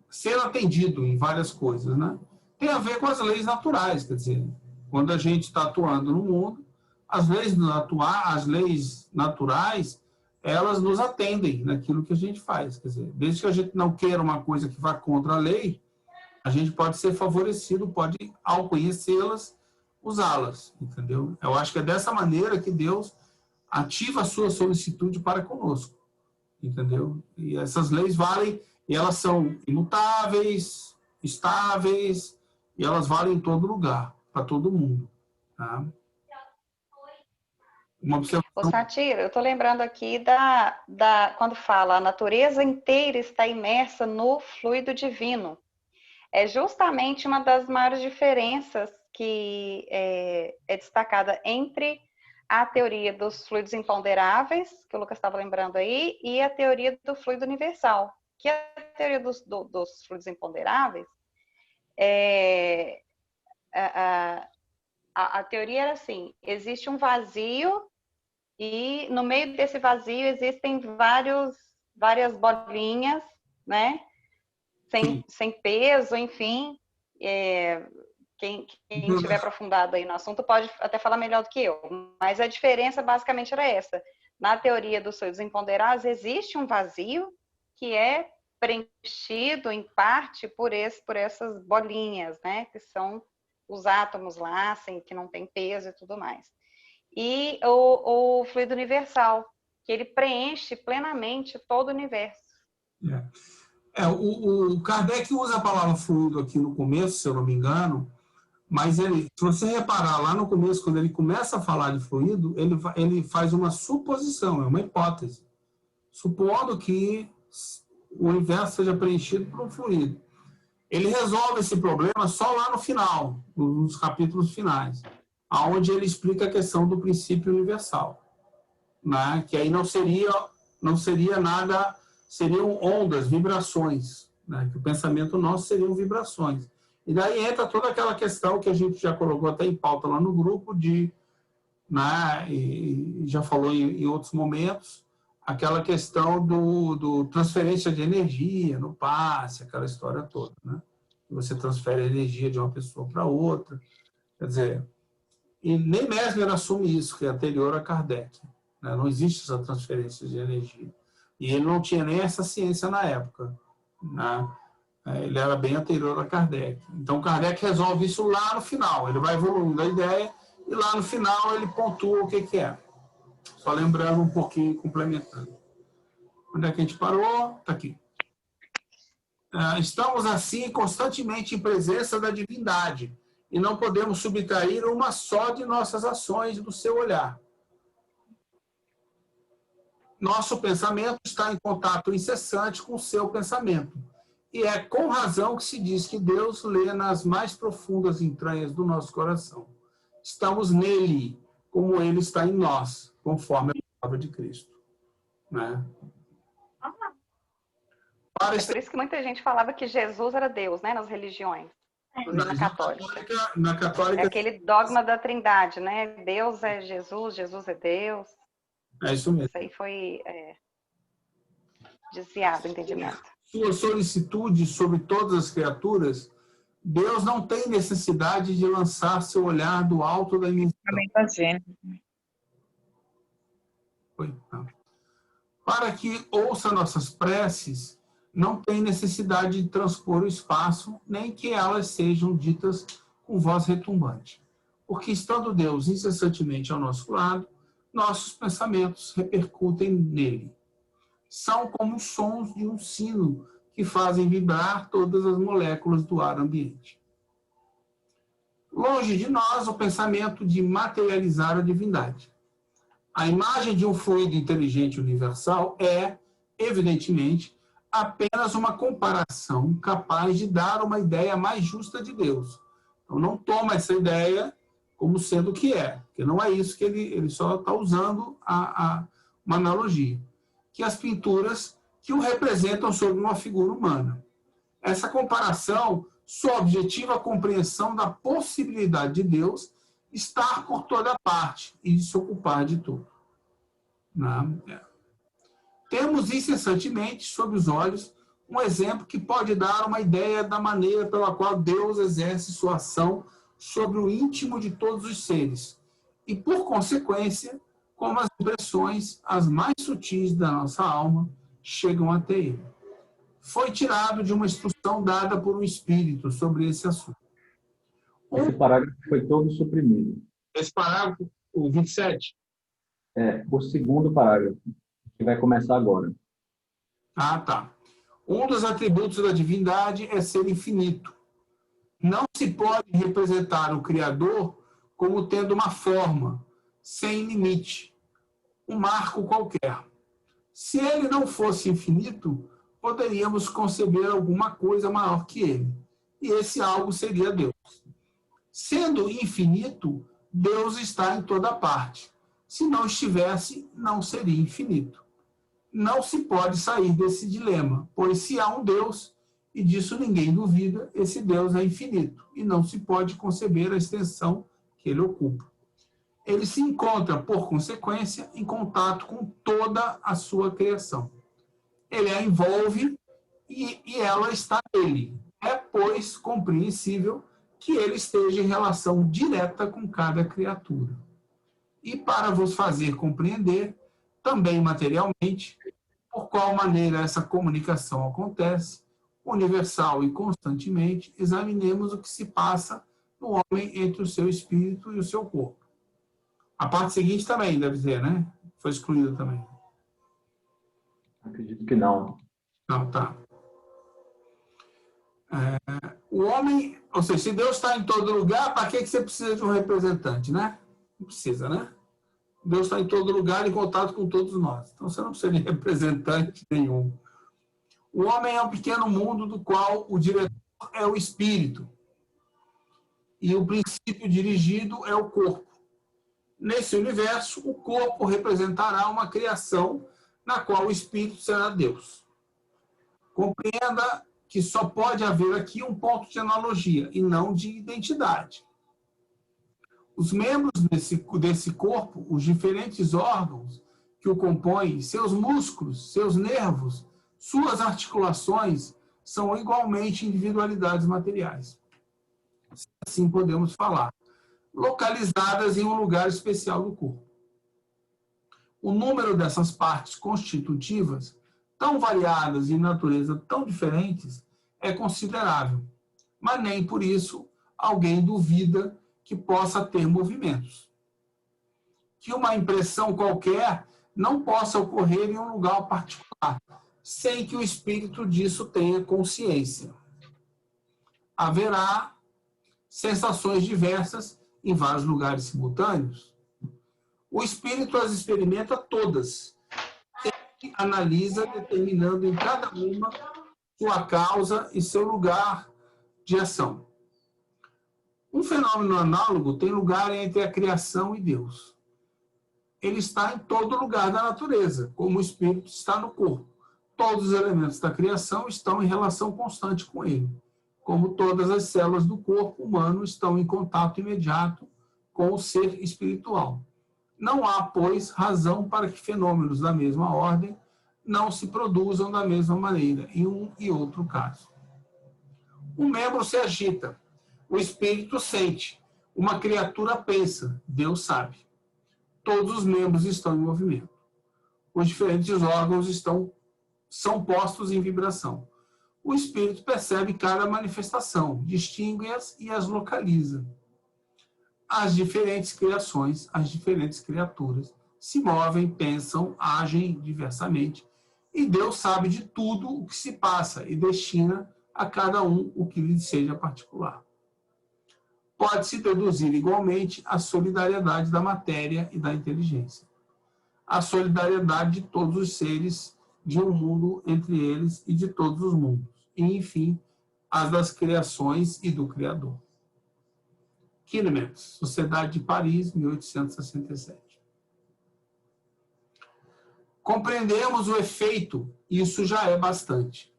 ser atendido em várias coisas, né? Tem a ver com as leis naturais, quer dizer, quando a gente está atuando no mundo, as leis naturais, elas nos atendem naquilo que a gente faz, quer dizer, desde que a gente não queira uma coisa que vá contra a lei, a gente pode ser favorecido, pode, ao conhecê-las, usá-las, entendeu? Eu acho que é dessa maneira que Deus ativa a sua solicitude para conosco, entendeu? E essas leis valem, e elas são imutáveis, estáveis, e elas valem em todo lugar, para todo mundo. Tá? Uma observação... Ô, Satira, eu estou lembrando aqui quando fala a natureza inteira está imersa no fluido divino. É justamente uma das maiores diferenças que é destacada entre a teoria dos fluidos imponderáveis, que o Lucas estava lembrando aí, e a teoria do fluido universal. Que a teoria dos fluidos imponderáveis, a teoria era assim, existe um vazio e no meio desse vazio existem várias bolinhas, né? Sem peso, enfim. Quem tiver aprofundado aí no assunto pode até falar melhor do que eu, mas a diferença basicamente era essa. Na teoria dos fluidos imponderáveis, existe um vazio que é preenchido, em parte, por essas bolinhas, né? Que são os átomos lá, assim, que não tem peso e tudo mais. E o fluido universal, que ele preenche plenamente todo o universo. O Kardec usa a palavra fluido aqui no começo, se eu não me engano, mas se você reparar lá no começo, quando ele começa a falar de fluido, ele faz uma suposição, é uma hipótese, supondo que o universo seja preenchido por um fluido. Ele resolve esse problema só lá no final, nos capítulos finais, onde ele explica a questão do princípio universal, né? Que aí não seria nada, seriam ondas, vibrações, né? Que o pensamento nosso seriam vibrações. E daí entra toda aquela questão que a gente já colocou até em pauta lá no grupo, né? E já falou em outros momentos, aquela questão do transferência de energia no passe, aquela história toda, né? Você transfere a energia de uma pessoa para outra, quer dizer, e nem Mesmer assume isso, que é anterior a Kardec, né? Não existe essa transferência de energia. E ele não tinha nem essa ciência na época, né? Ele era bem anterior a Kardec. Então, Kardec resolve isso lá no final, ele vai evoluindo a ideia, e lá no final ele pontua o que é. Só lembrando um pouquinho, complementando. Onde é que a gente parou? Está aqui. Estamos, assim, constantemente em presença da divindade e não podemos subtrair uma só de nossas ações do seu olhar. Nosso pensamento está em contato incessante com o seu pensamento. E é com razão que se diz que Deus lê nas mais profundas entranhas do nosso coração. Estamos nele, como ele está em nós, conforme a palavra de Cristo. Né? É por isso que muita gente falava que Jesus era Deus, né, nas religiões, na católica. Na católica. É aquele dogma da Trindade, né? Deus é Jesus, Jesus é Deus. É isso mesmo. Isso aí foi desviado o entendimento. Sua solicitude sobre todas as criaturas, Deus não tem necessidade de lançar seu olhar do alto da imensidão. Para que ouça nossas preces, não tem necessidade de transpor o espaço, nem que elas sejam ditas com voz retumbante. Porque, estando Deus incessantemente ao nosso lado, nossos pensamentos repercutem nele. São como os sons de um sino que fazem vibrar todas as moléculas do ar ambiente. Longe de nós o pensamento de materializar a divindade. A imagem de um fluido inteligente universal é, evidentemente, apenas uma comparação capaz de dar uma ideia mais justa de Deus. Então, não toma essa ideia como sendo o que é, porque não é isso que ele só está usando uma analogia. Que as pinturas que o representam sobre uma figura humana. Essa comparação só objetiva a compreensão da possibilidade de Deus estar por toda parte e de se ocupar de tudo. Temos incessantemente sob os olhos um exemplo que pode dar uma ideia da maneira pela qual Deus exerce sua ação sobre o íntimo de todos os seres e, por consequência, como as impressões, as mais sutis da nossa alma, chegam até ele. Foi tirado de uma instrução dada por um espírito sobre esse assunto. Esse parágrafo foi todo suprimido. Esse parágrafo, o 27? O segundo parágrafo, que vai começar agora. Ah, tá. Um dos atributos da divindade é ser infinito. Não se pode representar o Criador como tendo uma forma, sem limite, um marco qualquer. Se ele não fosse infinito, poderíamos conceber alguma coisa maior que ele. E esse algo seria Deus. Sendo infinito, Deus está em toda parte. Se não estivesse, não seria infinito. Não se pode sair desse dilema, pois se há um Deus, e disso ninguém duvida, esse Deus é infinito, e não se pode conceber a extensão que ele ocupa. Ele se encontra, por consequência, em contato com toda a sua criação. Ele a envolve e ela está nele. É, pois, compreensível que ele esteja em relação direta com cada criatura. E para vos fazer compreender, também materialmente, por qual maneira essa comunicação acontece, universal e constantemente, examinemos o que se passa no homem entre o seu espírito e o seu corpo. A parte seguinte também deve ter, né? Foi excluída também. Acredito que não. Não, tá. O homem, ou seja, se Deus está em todo lugar, para que você precisa de um representante, né? Não precisa, né? Deus está em todo lugar, em contato com todos nós. Então, você não precisa de representante nenhum. O homem é um pequeno mundo do qual o diretor é o espírito. E o princípio dirigido é o corpo. Nesse universo, o corpo representará uma criação na qual o espírito será Deus. Compreenda que só pode haver aqui um ponto de analogia e não de identidade. Os membros desse corpo, os diferentes órgãos que o compõem, seus músculos, seus nervos, suas articulações, são igualmente individualidades materiais. Assim podemos falar, localizadas em um lugar especial do corpo. O número dessas partes constitutivas, tão variadas e em natureza tão diferentes, é considerável, mas nem por isso alguém duvida que possa ter movimentos. Que uma impressão qualquer não possa ocorrer em um lugar particular, sem que o espírito disso tenha consciência. Haverá sensações diversas em vários lugares simultâneos. O espírito as experimenta todas, sempre analisa, determinando em cada uma sua causa e seu lugar de ação. Um fenômeno análogo tem lugar entre a criação e Deus. Ele está em todo lugar da natureza, como o espírito está no corpo. Todos os elementos da criação estão em relação constante com ele, como todas as células do corpo humano estão em contato imediato com o ser espiritual. Não há, pois, razão para que fenômenos da mesma ordem não se produzam da mesma maneira em um e outro caso. Um membro se agita, o espírito sente, uma criatura pensa, Deus sabe. Todos os membros estão em movimento. Os diferentes órgãos são postos em vibração. O espírito percebe cada manifestação, distingue-as e as localiza. As diferentes criações, as diferentes criaturas, se movem, pensam, agem diversamente, e Deus sabe de tudo o que se passa e destina a cada um o que lhe seja particular. pode-se traduzir igualmente a solidariedade da matéria e da inteligência. A solidariedade de todos os seres de um mundo entre eles e de todos os mundos. E, enfim, as das criações e do Criador. Quilmes, Sociedade de Paris, 1867. Compreendemos o efeito, isso já é bastante.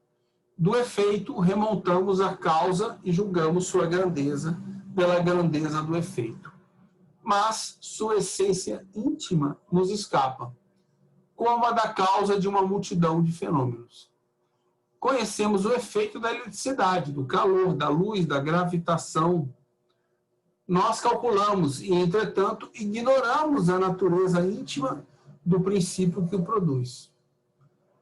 Do efeito, remontamos a causa e julgamos sua grandeza pela grandeza do efeito. Mas sua essência íntima nos escapa, como a da causa de uma multidão de fenômenos. Conhecemos o efeito da eletricidade, do calor, da luz, da gravitação. Nós calculamos e, entretanto, ignoramos a natureza íntima do princípio que o produz.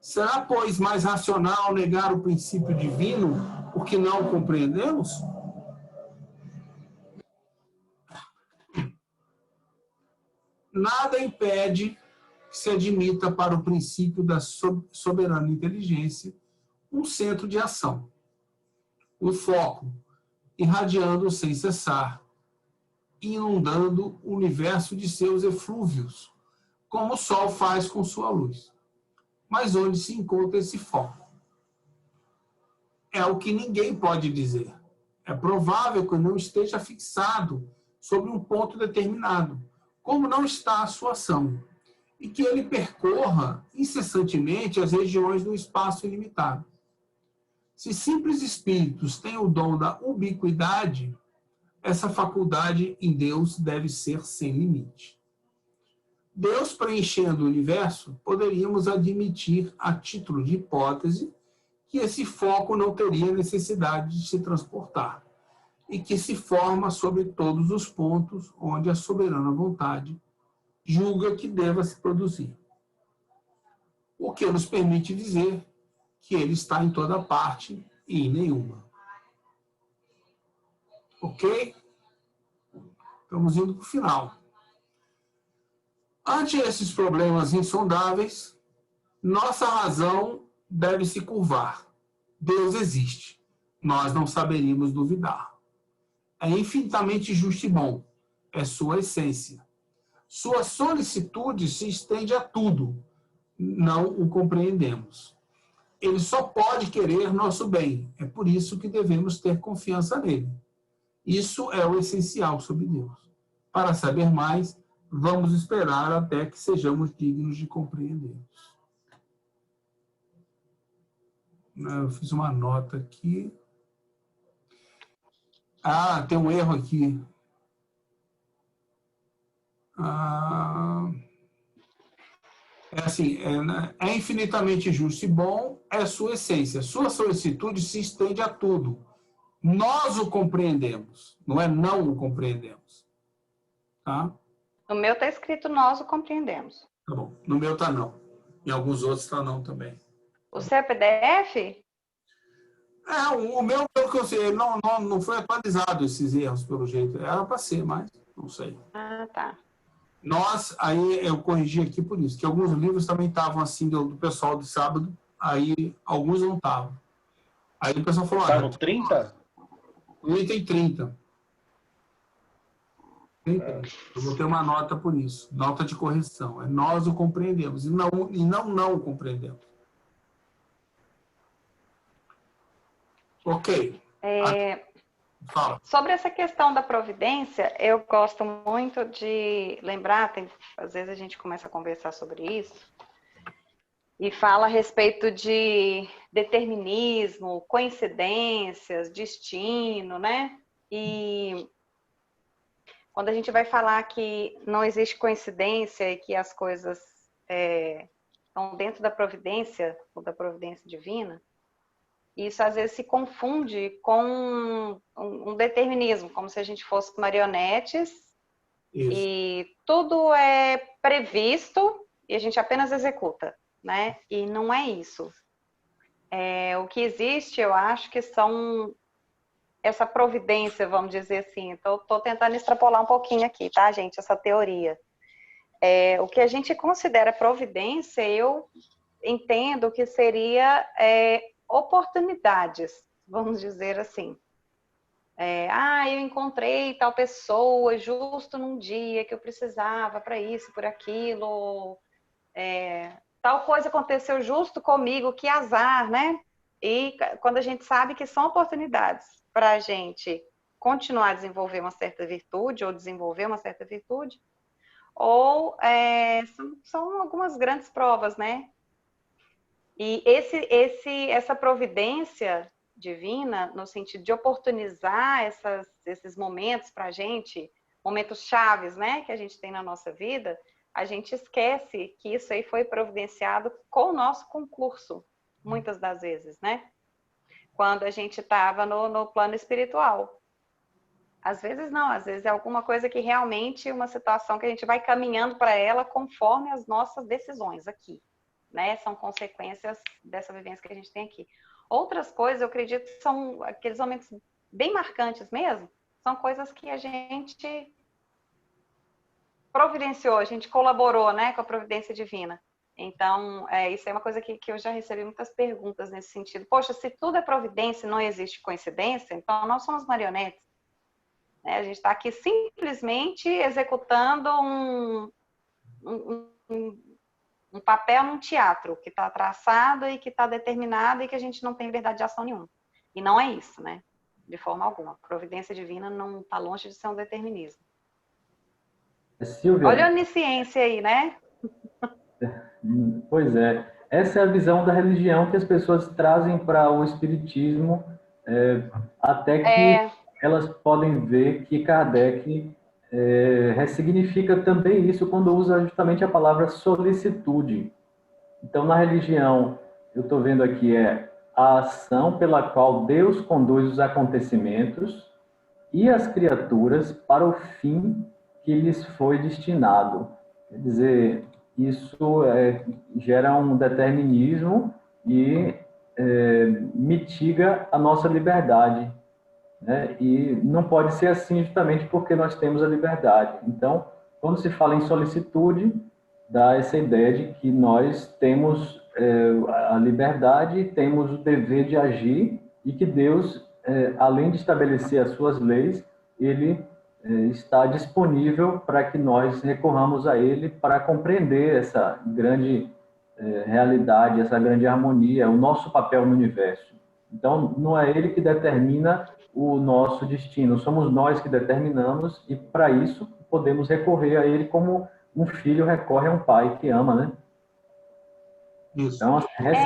Será, pois, mais racional negar o princípio divino porque não o compreendemos? Nada impede que se admita para o princípio da soberana inteligência um centro de ação, um foco, irradiando sem cessar, inundando o universo de seus eflúvios, como o Sol faz com sua luz. Mas onde se encontra esse foco? É o que ninguém pode dizer. É provável que não esteja fixado sobre um ponto determinado, como não está a sua ação, e que ele percorra incessantemente as regiões do espaço ilimitado. Se simples espíritos têm o dom da ubiquidade, essa faculdade em Deus deve ser sem limite. Deus preenchendo o universo, poderíamos admitir, a título de hipótese, que esse foco não teria necessidade de se transportar e que se forma sobre todos os pontos onde a soberana vontade julga que deva se produzir. O que nos permite dizer que ele está em toda parte e em nenhuma. Ok? Estamos indo para o final. Ante esses problemas insondáveis, nossa razão deve se curvar. Deus existe. Nós não saberíamos duvidar. É infinitamente justo e bom. É sua essência. Sua solicitude se estende a tudo. Não o compreendemos. Ele só pode querer nosso bem. É por isso que devemos ter confiança nele. Isso é o essencial sobre Deus. Para saber mais, vamos esperar até que sejamos dignos de compreendê-los. Eu fiz uma nota aqui. Ah, tem um erro aqui. É assim, é infinitamente justo e bom, é sua essência. Sua solicitude se estende a tudo. Nós o compreendemos, não é não o compreendemos. Tá? No meu está escrito nós o compreendemos. Tá bom. No meu está não. Em alguns outros está não também. O seu é PDF? O meu, pelo que eu sei, não foi atualizado esses erros, pelo jeito. Era para ser, mas não sei. Ah, tá. Nós, aí eu corrigi aqui por isso, que alguns livros também estavam assim, do pessoal do sábado, aí alguns não estavam. Aí o pessoal falou... Está no 30? No item 30. Eu vou ter uma nota por isso. Nota de correção. É nós o compreendemos e não o compreendemos. Ok. Fala. Sobre essa questão da providência, eu gosto muito de lembrar, às vezes a gente começa a conversar sobre isso, e fala a respeito de determinismo, coincidências, destino, né? E quando a gente vai falar que não existe coincidência e que as coisas estão dentro da providência, ou da providência divina, isso às vezes se confunde com um determinismo, como se a gente fosse marionetes. Isso. E tudo é previsto e a gente apenas executa, né? E não é isso. O que existe, eu acho que são essa providência, vamos dizer assim. Estou tentando extrapolar um pouquinho aqui, tá, gente? Essa teoria. O que a gente considera providência, eu entendo que seria... oportunidades, vamos dizer assim. Eu encontrei tal pessoa justo num dia que eu precisava para isso, por aquilo, tal coisa aconteceu justo comigo, que azar, né? E quando a gente sabe que são oportunidades para a gente continuar a desenvolver uma certa virtude ou desenvolver uma certa virtude, ou são algumas grandes provas, né? E essa providência divina, no sentido de oportunizar esses momentos para a gente, momentos chaves, né, que a gente tem na nossa vida, a gente esquece que isso aí foi providenciado com o nosso concurso, muitas das vezes, né? Quando a gente estava no plano espiritual. Às vezes não, às vezes é alguma coisa que realmente, uma situação que a gente vai caminhando para ela conforme as nossas decisões aqui, né? São consequências dessa vivência que a gente tem aqui. Outras coisas, eu acredito que são aqueles momentos bem marcantes mesmo, são coisas que a gente providenciou, a gente colaborou, né, com a providência divina. Então, isso é uma coisa que eu já recebi muitas perguntas nesse sentido. Poxa, se tudo é providência e não existe coincidência, então nós somos marionetes. A gente está aqui simplesmente executando um papel num teatro que está traçado e que está determinado e que a gente não tem liberdade de ação nenhuma. E não é isso, né? De forma alguma. A providência divina não está longe de ser um determinismo. Silvia, Olha a onisciência aí, né? pois é. Essa é a visão da religião que as pessoas trazem para o espiritismo, até que elas podem ver que Kardec ressignifica também isso quando usa justamente a palavra solicitude. Então, na religião, eu estou vendo aqui a ação pela qual Deus conduz os acontecimentos e as criaturas para o fim que lhes foi destinado. Quer dizer, isso gera um determinismo e mitiga a nossa liberdade, né? E não pode ser assim justamente porque nós temos a liberdade. Então, quando se fala em solicitude, dá essa ideia de que nós temos a liberdade, temos o dever de agir e que Deus, além de estabelecer as suas leis, ele está disponível para que nós recorramos a ele para compreender essa grande realidade, essa grande harmonia, o nosso papel no universo. Então, não é ele que determina o nosso destino, somos nós que determinamos e, para isso, podemos recorrer a ele como um filho recorre a um pai que ama, né? Isso. Então,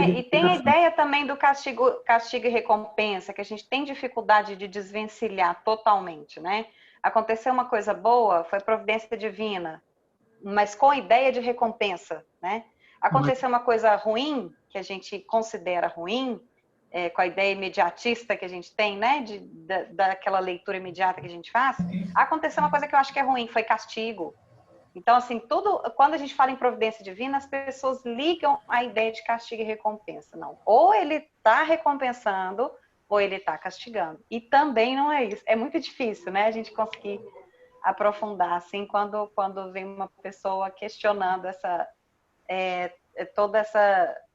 e tem a ideia também do castigo e recompensa, que a gente tem dificuldade de desvencilhar totalmente, né? Aconteceu uma coisa boa, foi providência divina, mas com a ideia de recompensa, né? Aconteceu uma coisa ruim, que a gente considera ruim, com a ideia imediatista que a gente tem, né? Daquela leitura imediata que a gente faz. Aconteceu uma coisa que eu acho que é ruim, foi castigo. Então, assim, quando a gente fala em providência divina, as pessoas ligam a ideia de castigo e recompensa. Não, ou ele está recompensando, ou ele está castigando. E também não é isso. É muito difícil, né, a gente conseguir aprofundar, assim, quando vem uma pessoa questionando toda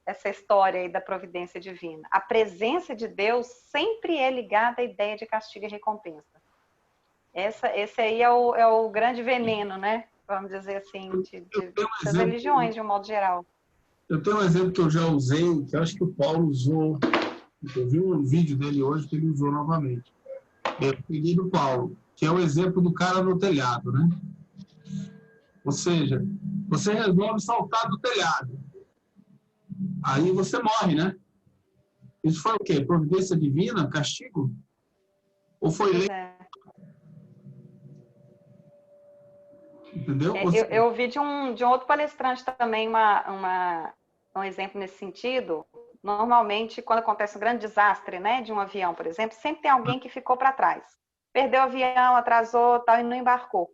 essa história aí da providência divina. A presença de Deus sempre é ligada à ideia de castigo e recompensa. Esse aí é o grande veneno, né? Vamos dizer assim, das religiões, de um modo geral. Eu tenho um exemplo que eu já usei, que eu acho que o Paulo usou. Eu vi um vídeo dele hoje que ele usou novamente. Eu peguei do Paulo, que é o exemplo do cara no telhado, né? Ou seja, você resolve saltar do telhado. Aí você morre, né? Isso foi o quê? Providência divina? Castigo? Ou foi lei? Entendeu? Eu ouvi de um outro palestrante também um exemplo nesse sentido. Normalmente, quando acontece um grande desastre, né, de um avião, por exemplo, sempre tem alguém que ficou para trás. Perdeu o avião, atrasou, tal, e não embarcou.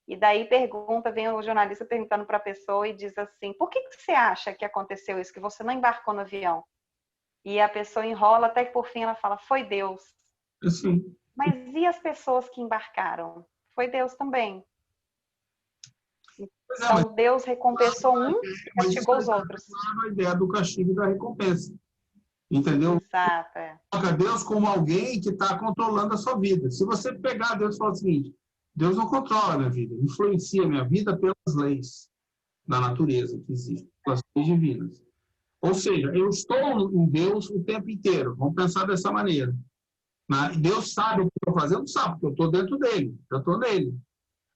E daí vem o jornalista perguntando para a pessoa e diz assim, por que você acha que aconteceu isso, que você não embarcou no avião? E a pessoa enrola até que por fim ela fala, foi Deus. Sim. Mas e as pessoas que embarcaram? Foi Deus também. Então, Deus recompensou um e castigou os outros. A ideia do castigo e da recompensa. Entendeu? Exato, é. Coloca Deus como alguém que está controlando a sua vida. Se você pegar Deus e falar o seguinte, Deus não controla a minha vida, influencia a minha vida pelas leis da natureza que existem, pelas leis divinas. Ou seja, eu estou em Deus o tempo inteiro. Vamos pensar dessa maneira. Deus sabe o que eu estou fazendo? Sabe, porque eu estou dentro dele, eu estou nele.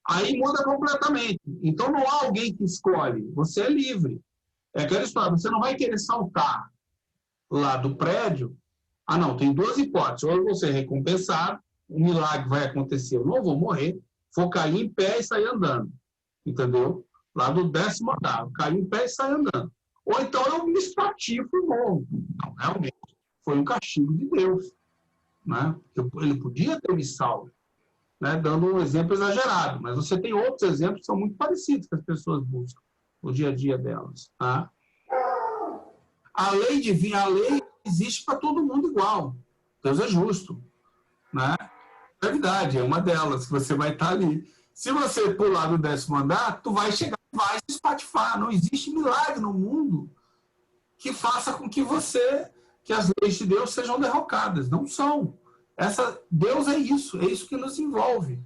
Aí muda completamente. Então não há alguém que escolhe, você é livre. É aquela história, você não vai querer saltar lá do prédio. Ah, não, tem duas hipóteses. Ou eu vou ser recompensado, um milagre vai acontecer, eu não vou morrer, vou cair em pé e sair andando. Entendeu? Lá do 10º andar, eu caio em pé e saio andando. Ou então eu me espatifo e morro. Não, realmente, foi um castigo de Deus. Né? Ele podia ter me salvo, né? Dando um exemplo exagerado, mas você tem outros exemplos que são muito parecidos que as pessoas buscam no dia a dia delas. Tá? A lei divina, a lei existe para todo mundo igual. Deus é justo. Né? É verdade, é uma delas, que você vai estar ali. Se você pular do 10º andar, tu vai chegar, vai se espatifar. Não existe milagre no mundo que faça com que que as leis de Deus sejam derrocadas. Não são. Deus é isso que nos envolve.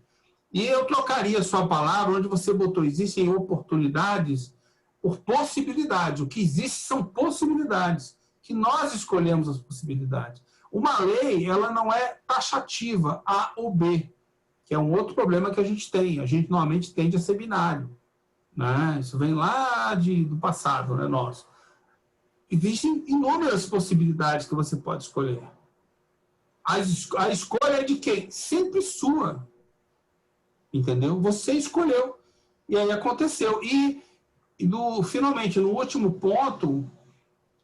E eu trocaria a sua palavra, onde você botou, existem oportunidades, por possibilidades. O que existe são possibilidades, que nós escolhemos as possibilidades. Uma lei, ela não é taxativa, A ou B, que é um outro problema que a gente tem. A gente normalmente tende a ser binário. Né? Isso vem lá do passado, né, nosso. Existem inúmeras possibilidades que você pode escolher. A escolha é de quem? Sempre sua. Entendeu? Você escolheu. E aí aconteceu. Finalmente, no último ponto,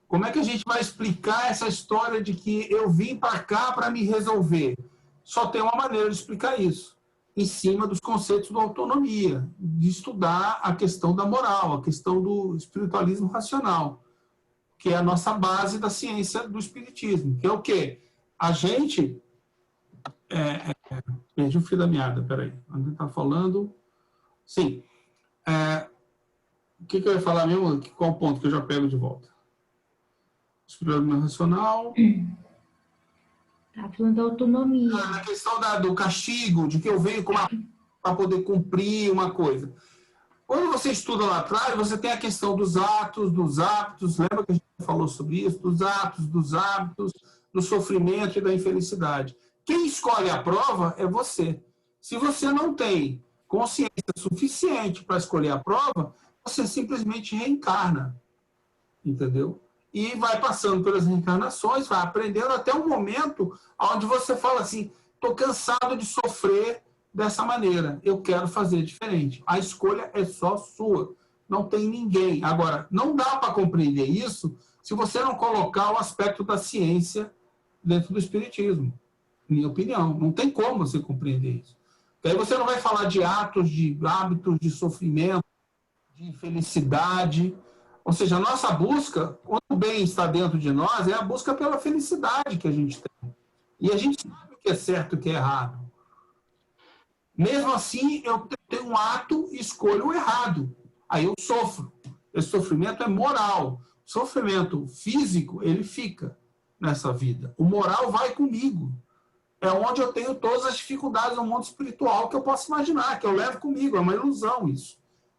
como é que a gente vai explicar essa história de que eu vim para cá para me resolver? Só tem uma maneira de explicar isso. Em cima dos conceitos da autonomia, de estudar a questão da moral, a questão do espiritualismo racional, que é a nossa base da ciência do espiritismo, que é o quê? A gente... Perdi o fio da meada, peraí. Onde está falando? Sim. O que eu ia falar mesmo? Qual o ponto que eu já pego de volta? Espiritualismo racional... Tá falando da autonomia. A questão do castigo, de que eu venho para poder cumprir uma coisa. Quando você estuda lá atrás, você tem a questão dos atos, dos hábitos, lembra que a gente falou sobre isso? Dos atos, dos hábitos, do sofrimento e da infelicidade. Quem escolhe a prova é você. Se você não tem consciência suficiente para escolher a prova, você simplesmente reencarna. Entendeu? E vai passando pelas reencarnações, vai aprendendo até o momento onde você fala assim, estou cansado de sofrer dessa maneira, eu quero fazer diferente. A escolha é só sua, não tem ninguém. Agora, não dá para compreender isso se você não colocar o aspecto da ciência dentro do espiritismo, minha opinião. Não tem como você compreender isso. Porque aí você não vai falar de atos, de hábitos, de sofrimento, de infelicidade. Ou seja, a nossa busca, quando o bem está dentro de nós, é a busca pela felicidade que a gente tem. E a gente sabe o que é certo e o que é errado. Mesmo assim, eu tenho um ato e escolho o errado. Aí eu sofro. Esse sofrimento é moral. O sofrimento físico, ele fica nessa vida. O moral vai comigo. É onde eu tenho todas as dificuldades no mundo espiritual que eu posso imaginar, que eu levo comigo. É uma ilusão isso.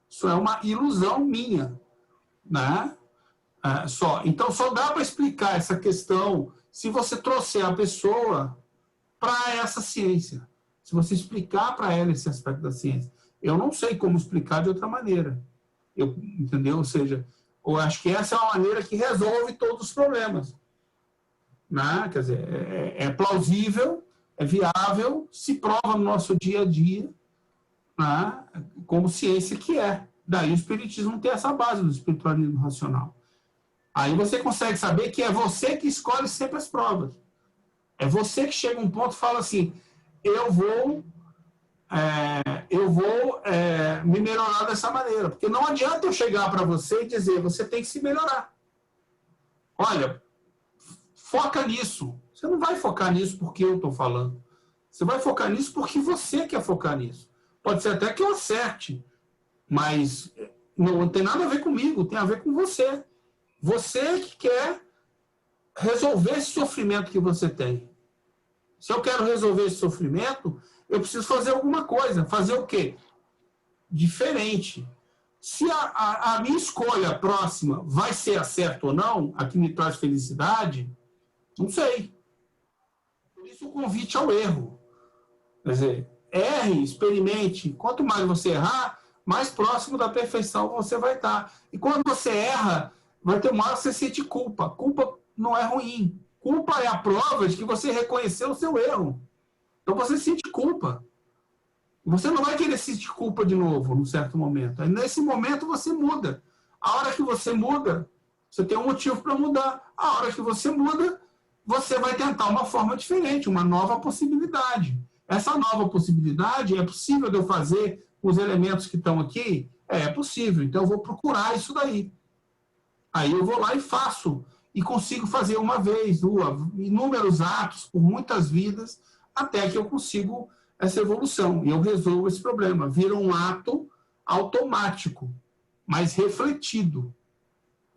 Isso é uma ilusão minha. Né? Então, só dá para explicar essa questão se você trouxer a pessoa para essa ciência. Se você explicar para ela esse aspecto da ciência. Eu não sei como explicar de outra maneira. Entendeu? Ou seja, eu acho que essa é uma maneira que resolve todos os problemas. Né? Quer dizer, é plausível, é viável, se prova no nosso dia a dia, né? Como ciência que é. Daí o espiritismo tem essa base do espiritualismo racional. Aí você consegue saber que é você que escolhe sempre as provas. É você que chega a um ponto e fala assim, eu vou me melhorar dessa maneira. Porque não adianta eu chegar para você e dizer, você tem que se melhorar. Olha, foca nisso. Você não vai focar nisso porque eu estou falando. Você vai focar nisso porque você quer focar nisso. Pode ser até que eu acerte, mas não tem nada a ver comigo, tem a ver com você. Você que quer resolver esse sofrimento que você tem. Se eu quero resolver esse sofrimento, eu preciso fazer alguma coisa. Fazer o quê? Diferente. Se a minha escolha próxima vai ser a certa ou não, a que me traz felicidade, não sei. Por isso o convite ao erro. Quer dizer, erre, experimente. Quanto mais você errar, mais próximo da perfeição você vai estar. E quando você erra, vai ter uma hora que você sente culpa. Culpa não é ruim. Culpa é a prova de que você reconheceu o seu erro. Então você sente culpa. Você não vai querer sentir culpa de novo, num certo momento. Aí, nesse momento, você muda. A hora que você muda, você tem um motivo para mudar. A hora que você muda, você vai tentar uma forma diferente, uma nova possibilidade. Essa nova possibilidade é possível de eu fazer com os elementos que estão aqui? É possível. Então, eu vou procurar isso daí. Aí eu vou lá e faço. E consigo fazer uma vez, duas, inúmeros atos, por muitas vidas, até que eu consigo essa evolução. E eu resolvo esse problema. Vira um ato automático, mas refletido.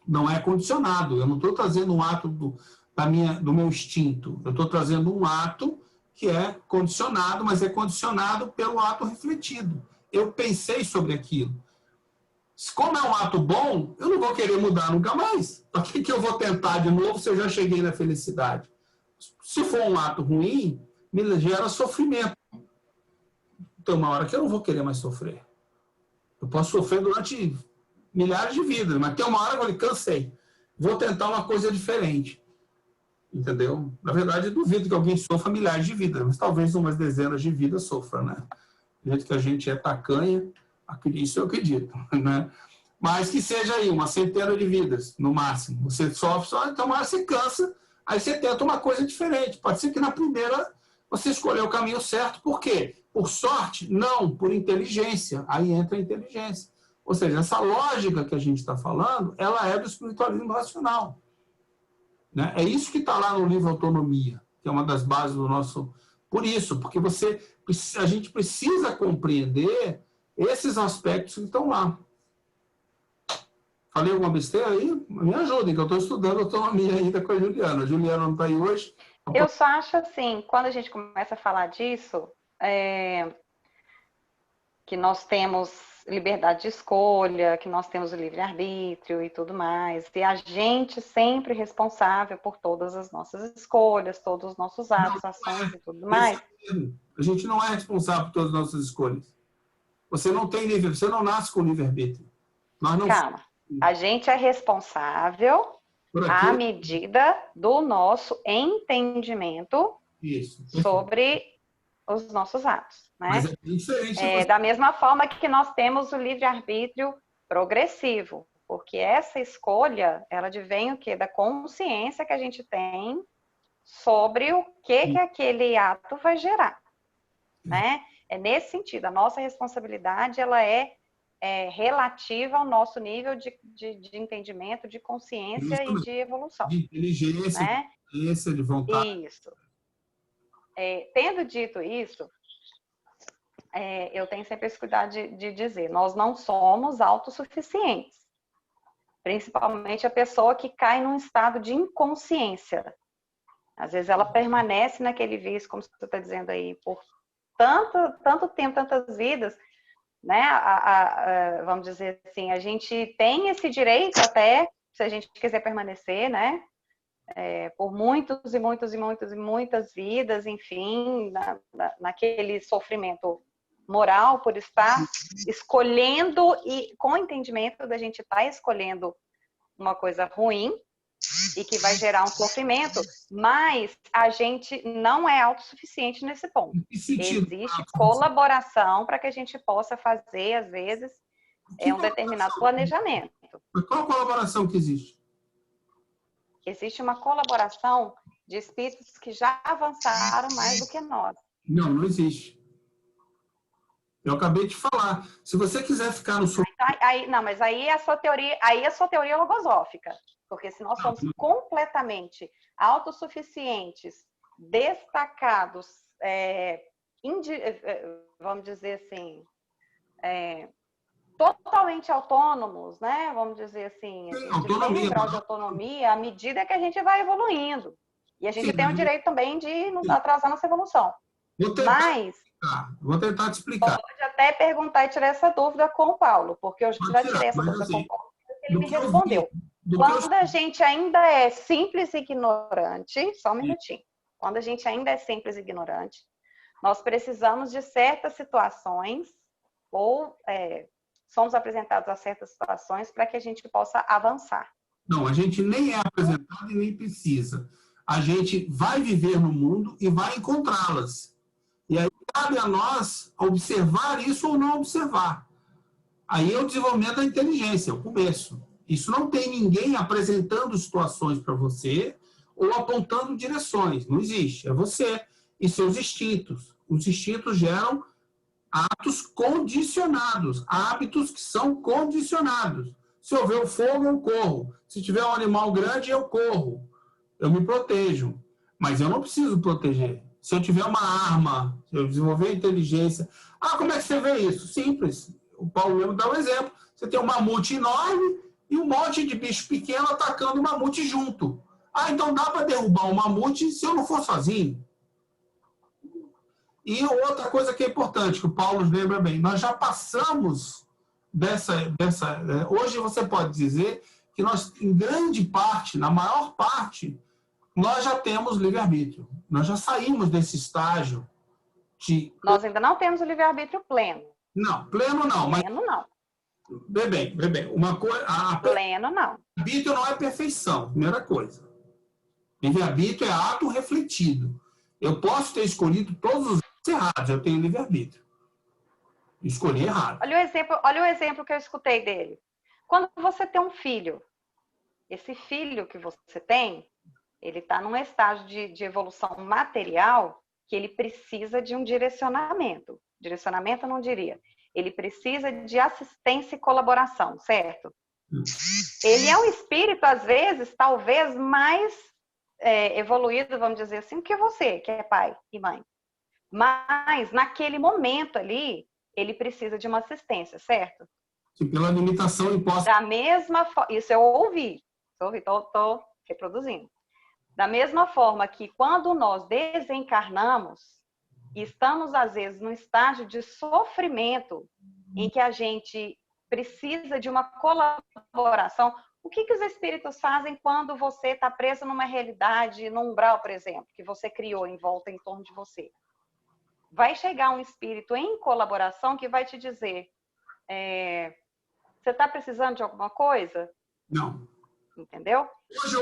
Não é condicionado. Eu não estou trazendo um ato do meu instinto. Eu estou trazendo um ato que é condicionado, mas é condicionado pelo ato refletido. Eu pensei sobre aquilo. Como é um ato bom, eu não vou querer mudar nunca mais. Para que eu vou tentar de novo se eu já cheguei na felicidade? Se for um ato ruim, me gera sofrimento. Tem uma hora que eu não vou querer mais sofrer. Eu posso sofrer durante milhares de vidas, mas tem uma hora que eu falei, cansei. Vou tentar uma coisa diferente. Entendeu? Na verdade, eu duvido que alguém sofra milhares de vidas, mas talvez umas dezenas de vidas sofra, né? Do jeito que a gente é tacanha, isso eu acredito, né? Mas que seja aí uma centena de vidas, no máximo. Você sofre, só, então uma hora você cansa, aí você tenta uma coisa diferente. Pode ser que na primeira você escolheu o caminho certo. Por quê? Por sorte? Não, por inteligência. Aí entra a inteligência. Ou seja, essa lógica que a gente está falando, ela é do espiritualismo racional. Né? É isso que está lá no livro Autonomia, que é uma das bases do nosso... Por isso, porque a gente precisa compreender esses aspectos que estão lá. Falei alguma besteira aí? Me ajudem, que eu estou estudando autonomia ainda com a Juliana. A Juliana não está aí hoje. Eu só acho assim, quando a gente começa a falar disso, que nós temos liberdade de escolha, que nós temos o livre-arbítrio e tudo mais, e a gente sempre responsável por todas as nossas escolhas, todos os nossos atos, ações e tudo mais. A gente não é responsável por todas as nossas escolhas. Você não tem livre, você não nasce com livre-arbítrio. Calma. A gente é responsável à medida do nosso entendimento sobre os nossos atos, né? Mas é diferente. Da mesma forma que nós temos o livre-arbítrio progressivo, porque essa escolha, ela advém o quê? Da consciência que a gente tem sobre o que aquele ato vai gerar, né? É nesse sentido, a nossa responsabilidade, ela é relativa ao nosso nível de entendimento, de consciência e de evolução. De inteligência, né? de vontade. Isso. Tendo dito isso, eu tenho sempre esse cuidado de dizer, nós não somos autossuficientes. Principalmente a pessoa que cai num estado de inconsciência. Às vezes ela permanece naquele vício, como você está dizendo aí, por tanto tempo, tantas vidas, né? Vamos dizer assim, a gente tem esse direito até, se a gente quiser permanecer, né? Por muitos e muitas vidas, enfim, naquele sofrimento moral, por estar escolhendo, e com o entendimento da gente estar escolhendo uma coisa ruim e que vai gerar um sofrimento, mas a gente não é autossuficiente nesse ponto. Existe colaboração para que a gente possa fazer, às vezes, um determinado planejamento. Mas qual a colaboração que existe? Existe uma colaboração de espíritos que já avançaram mais do que nós. Não, não existe. Eu acabei de falar. Se você quiser ficar no mas aí é a sua teoria logosófica. Porque se nós somos completamente autossuficientes, destacados, vamos dizer assim, totalmente autônomos, né? Vamos dizer assim, a Sim, gente tem um grau de autonomia à medida que a gente vai evoluindo. E a gente tem o direito também de não atrasar nossa evolução. Mas Vou tentar te explicar. pode até perguntar e tirar essa dúvida com o Paulo, porque eu já tirei essa dúvida com o Paulo, e ele me respondeu. Quando a gente ainda é simples e ignorante, só um minutinho. Quando a gente ainda é simples e ignorante, nós precisamos de certas situações ou somos apresentados a certas situações para que a gente possa avançar. Não, a gente nem é apresentado e nem precisa. A gente vai viver no mundo e vai encontrá-las. E aí cabe a nós observar isso ou não observar. Aí é o desenvolvimento da inteligência, é o começo. Isso não tem ninguém apresentando situações para você ou apontando direções. Não existe. É você e seus instintos. Os instintos geram atos condicionados, hábitos que são condicionados. Se houver o fogo, eu corro. Se tiver um animal grande, eu corro. Eu me protejo. Mas eu não preciso proteger. Se eu tiver uma arma, se eu desenvolver inteligência... como é que você vê isso? Simples. O Paulo mesmo dá um exemplo. Você tem um mamute enorme e um monte de bicho pequeno atacando o mamute junto. Então dá para derrubar um mamute se eu não for sozinho. E outra coisa que é importante, que o Paulo lembra bem, nós já passamos dessa... Hoje você pode dizer que nós, em grande parte, na maior parte, nós já temos livre-arbítrio. Nós já saímos desse estágio de... Nós ainda não temos o livre-arbítrio pleno. Não, pleno não. Pleno não. Vê bem. Uma coisa... Pleno não. Livre-arbítrio não é perfeição, primeira coisa. Livre-arbítrio é ato refletido. Eu posso ter escolhido todos os errados, eu tenho livre-arbítrio. Escolhi errado. Olha o exemplo que eu escutei dele. Quando você tem um filho, esse filho que você tem, ele está num estágio de evolução material que ele precisa de um direcionamento. Direcionamento eu não diria. Ele precisa de assistência e colaboração, certo? Ele é um espírito, às vezes, talvez mais evoluído, vamos dizer assim, que você, que é pai e mãe. Mas, naquele momento ali, ele precisa de uma assistência, certo? Que pela limitação imposta... Da mesma forma... Isso eu ouvi. Estou reproduzindo. Da mesma forma que quando nós desencarnamos, estamos, às vezes, num estágio de sofrimento em que a gente precisa de uma colaboração. O que os espíritos fazem quando você está preso numa realidade, num umbral, por exemplo, que você criou em volta, em torno de você? Vai chegar um espírito em colaboração que vai te dizer, você está precisando de alguma coisa? Não. Entendeu? Hoje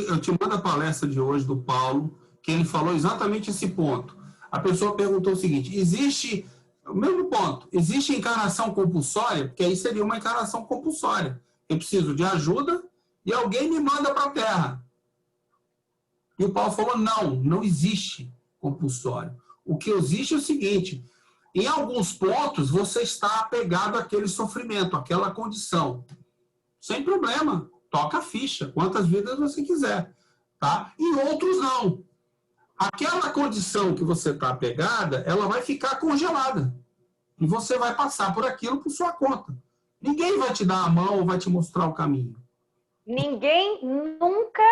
eu te mando a palestra de hoje do Paulo, que ele falou exatamente esse ponto. A pessoa perguntou o seguinte, existe, o mesmo ponto, existe encarnação compulsória? Porque aí seria uma encarnação compulsória. Eu preciso de ajuda e alguém me manda para a Terra. E o Paulo falou, não existe compulsório. O que existe é o seguinte, em alguns pontos você está apegado àquele sofrimento, àquela condição. Sem problema, toca a ficha, quantas vidas você quiser. Tá? E outros não. Aquela condição que você está apegada, ela vai ficar congelada. E você vai passar por aquilo por sua conta. Ninguém vai te dar a mão ou vai te mostrar o caminho. Ninguém nunca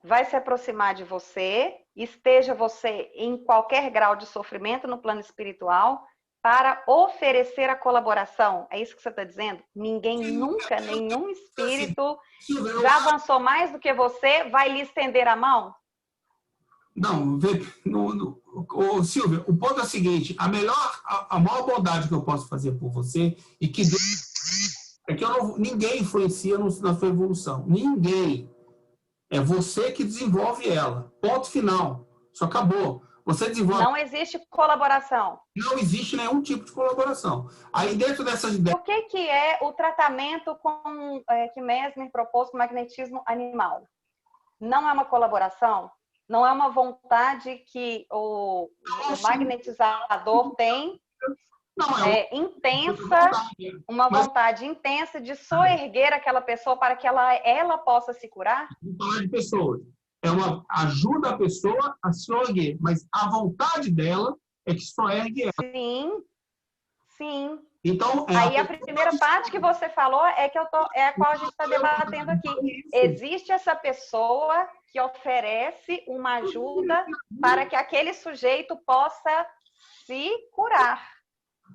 vai se aproximar de você, esteja você em qualquer grau de sofrimento no plano espiritual, para oferecer a colaboração. É isso que você está dizendo? Ninguém nunca, nenhum espírito já avançou mais do que você, vai lhe estender a mão? Não, Silvia, o ponto é o seguinte, a maior bondade que eu posso fazer por você e que é que ninguém influencia na sua evolução. Ninguém. É você que desenvolve ela. Ponto final. Isso acabou. Você desenvolve... Não existe colaboração. Não existe nenhum tipo de colaboração. Aí dentro dessas ideias... O que é o tratamento que Mesmer propôs com o magnetismo animal? Não é uma colaboração? Não é uma vontade que o magnetizador tem intensa, uma vontade intensa de soerguer aquela pessoa para que ela possa se curar? Vamos falar de pessoas. Ajuda a pessoa a se erguer, mas a vontade dela é que só ergue ela. Sim. Então, Aí a primeira parte que você falou é a qual a gente está debatendo aqui. Existe essa pessoa que oferece uma ajuda para que aquele sujeito possa se curar.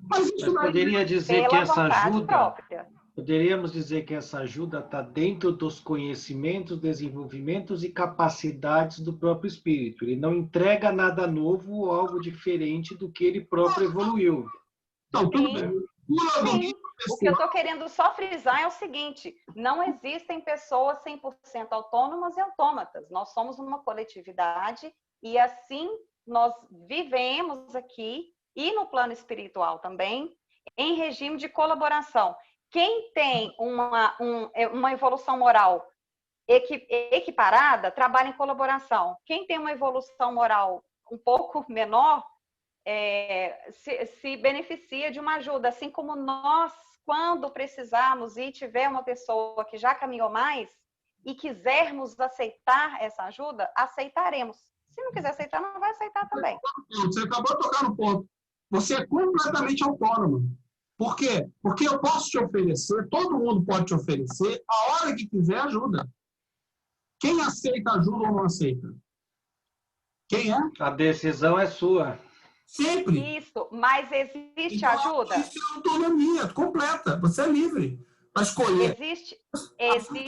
Mas poderia dizer que pela essa vontade ajuda, própria. poderíamos dizer que essa ajuda está dentro dos conhecimentos, desenvolvimentos e capacidades do próprio espírito. Ele não entrega nada novo ou algo diferente do que ele próprio evoluiu. Não, tudo Sim. bem. Sim. O que eu estou querendo só frisar é o seguinte: não existem pessoas 100% autônomas e autômatas. Nós somos uma coletividade e assim nós vivemos aqui e no plano espiritual também em regime de colaboração. Quem tem uma evolução moral equiparada trabalha em colaboração. Quem tem uma evolução moral um pouco menor se beneficia de uma ajuda, assim como nós, quando precisarmos e tiver uma pessoa que já caminhou mais e quisermos aceitar essa ajuda, aceitaremos. Se não quiser aceitar, não vai aceitar também. Você acabou de tocar no ponto. Você é completamente autônomo. Por quê? Porque eu posso te oferecer, todo mundo pode te oferecer, a hora que quiser ajuda. Quem aceita ajuda ou não aceita? Quem é? A decisão é sua. Sempre. Isso, mas existe Então, ajuda? isso é autonomia completa. Você é livre para escolher. Existe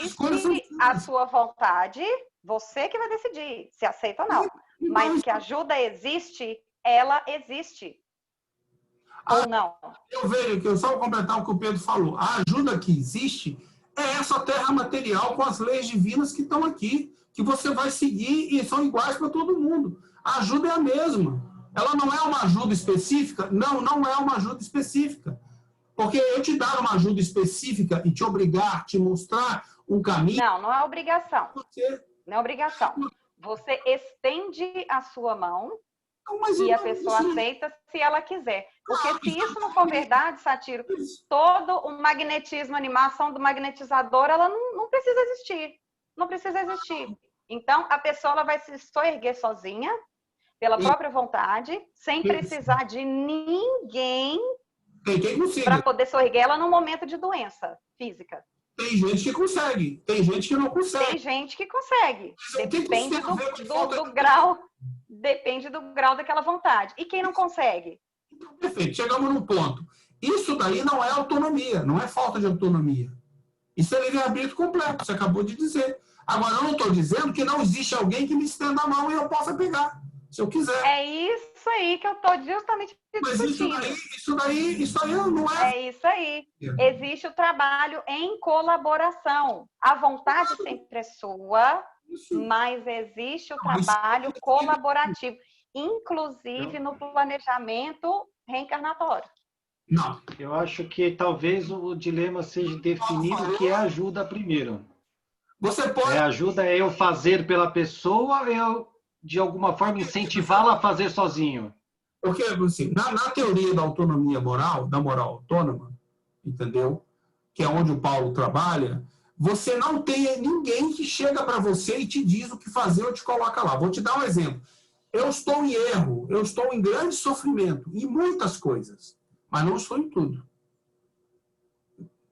escolhas são a sua vontade, você que vai decidir se aceita ou não. Mas que a ajuda existe, ela existe. Ou não? Eu vejo que eu só vou completar o que o Pedro falou. A ajuda que existe é essa terra material com as leis divinas que estão aqui, que você vai seguir e são iguais para todo mundo. A ajuda é a mesma. Ela não é uma ajuda específica? Não, não é uma ajuda específica. Porque eu te dar uma ajuda específica e te obrigar, te mostrar um caminho... Não, não é obrigação. Você... Não é obrigação. Você estende a sua mão não, e a pessoa aceita se ela quiser. Porque se isso não for verdade, Satiro, todo o magnetismo, a animação do magnetizador, ela não precisa existir. Não precisa existir. Então, a pessoa ela vai se soerguer sozinha, pela própria vontade, sem precisar de ninguém para poder soerguer ela num momento de doença física. Tem gente que consegue, tem gente que não consegue. Tem gente que consegue. Depende do grau, depende do grau daquela vontade. E quem não consegue? Então, perfeito, chegamos num ponto. Isso daí não é autonomia, não é falta de autonomia. Isso é livre-arbítrio completo, você acabou de dizer. Agora, eu não estou dizendo que não existe alguém que me estenda a mão e eu possa pegar, se eu quiser. É isso aí que eu estou justamente discutindo. Mas isso aí não é... É isso aí. Existe o trabalho em colaboração. A vontade sempre é sua, mas existe o trabalho colaborativo, inclusive no planejamento reencarnatório. Não. Eu acho que talvez o dilema seja definir o que é ajuda primeiro. Você pode... Ajuda é eu fazer pela pessoa ou eu, de alguma forma, incentivá-la a fazer sozinho? Porque, assim, na teoria da autonomia moral, da moral autônoma, entendeu? Que é onde o Paulo trabalha, você não tem ninguém que chega para você e te diz o que fazer ou te coloca lá. Vou te dar um exemplo. Eu estou em erro, eu estou em grande sofrimento, em muitas coisas, mas não estou em tudo.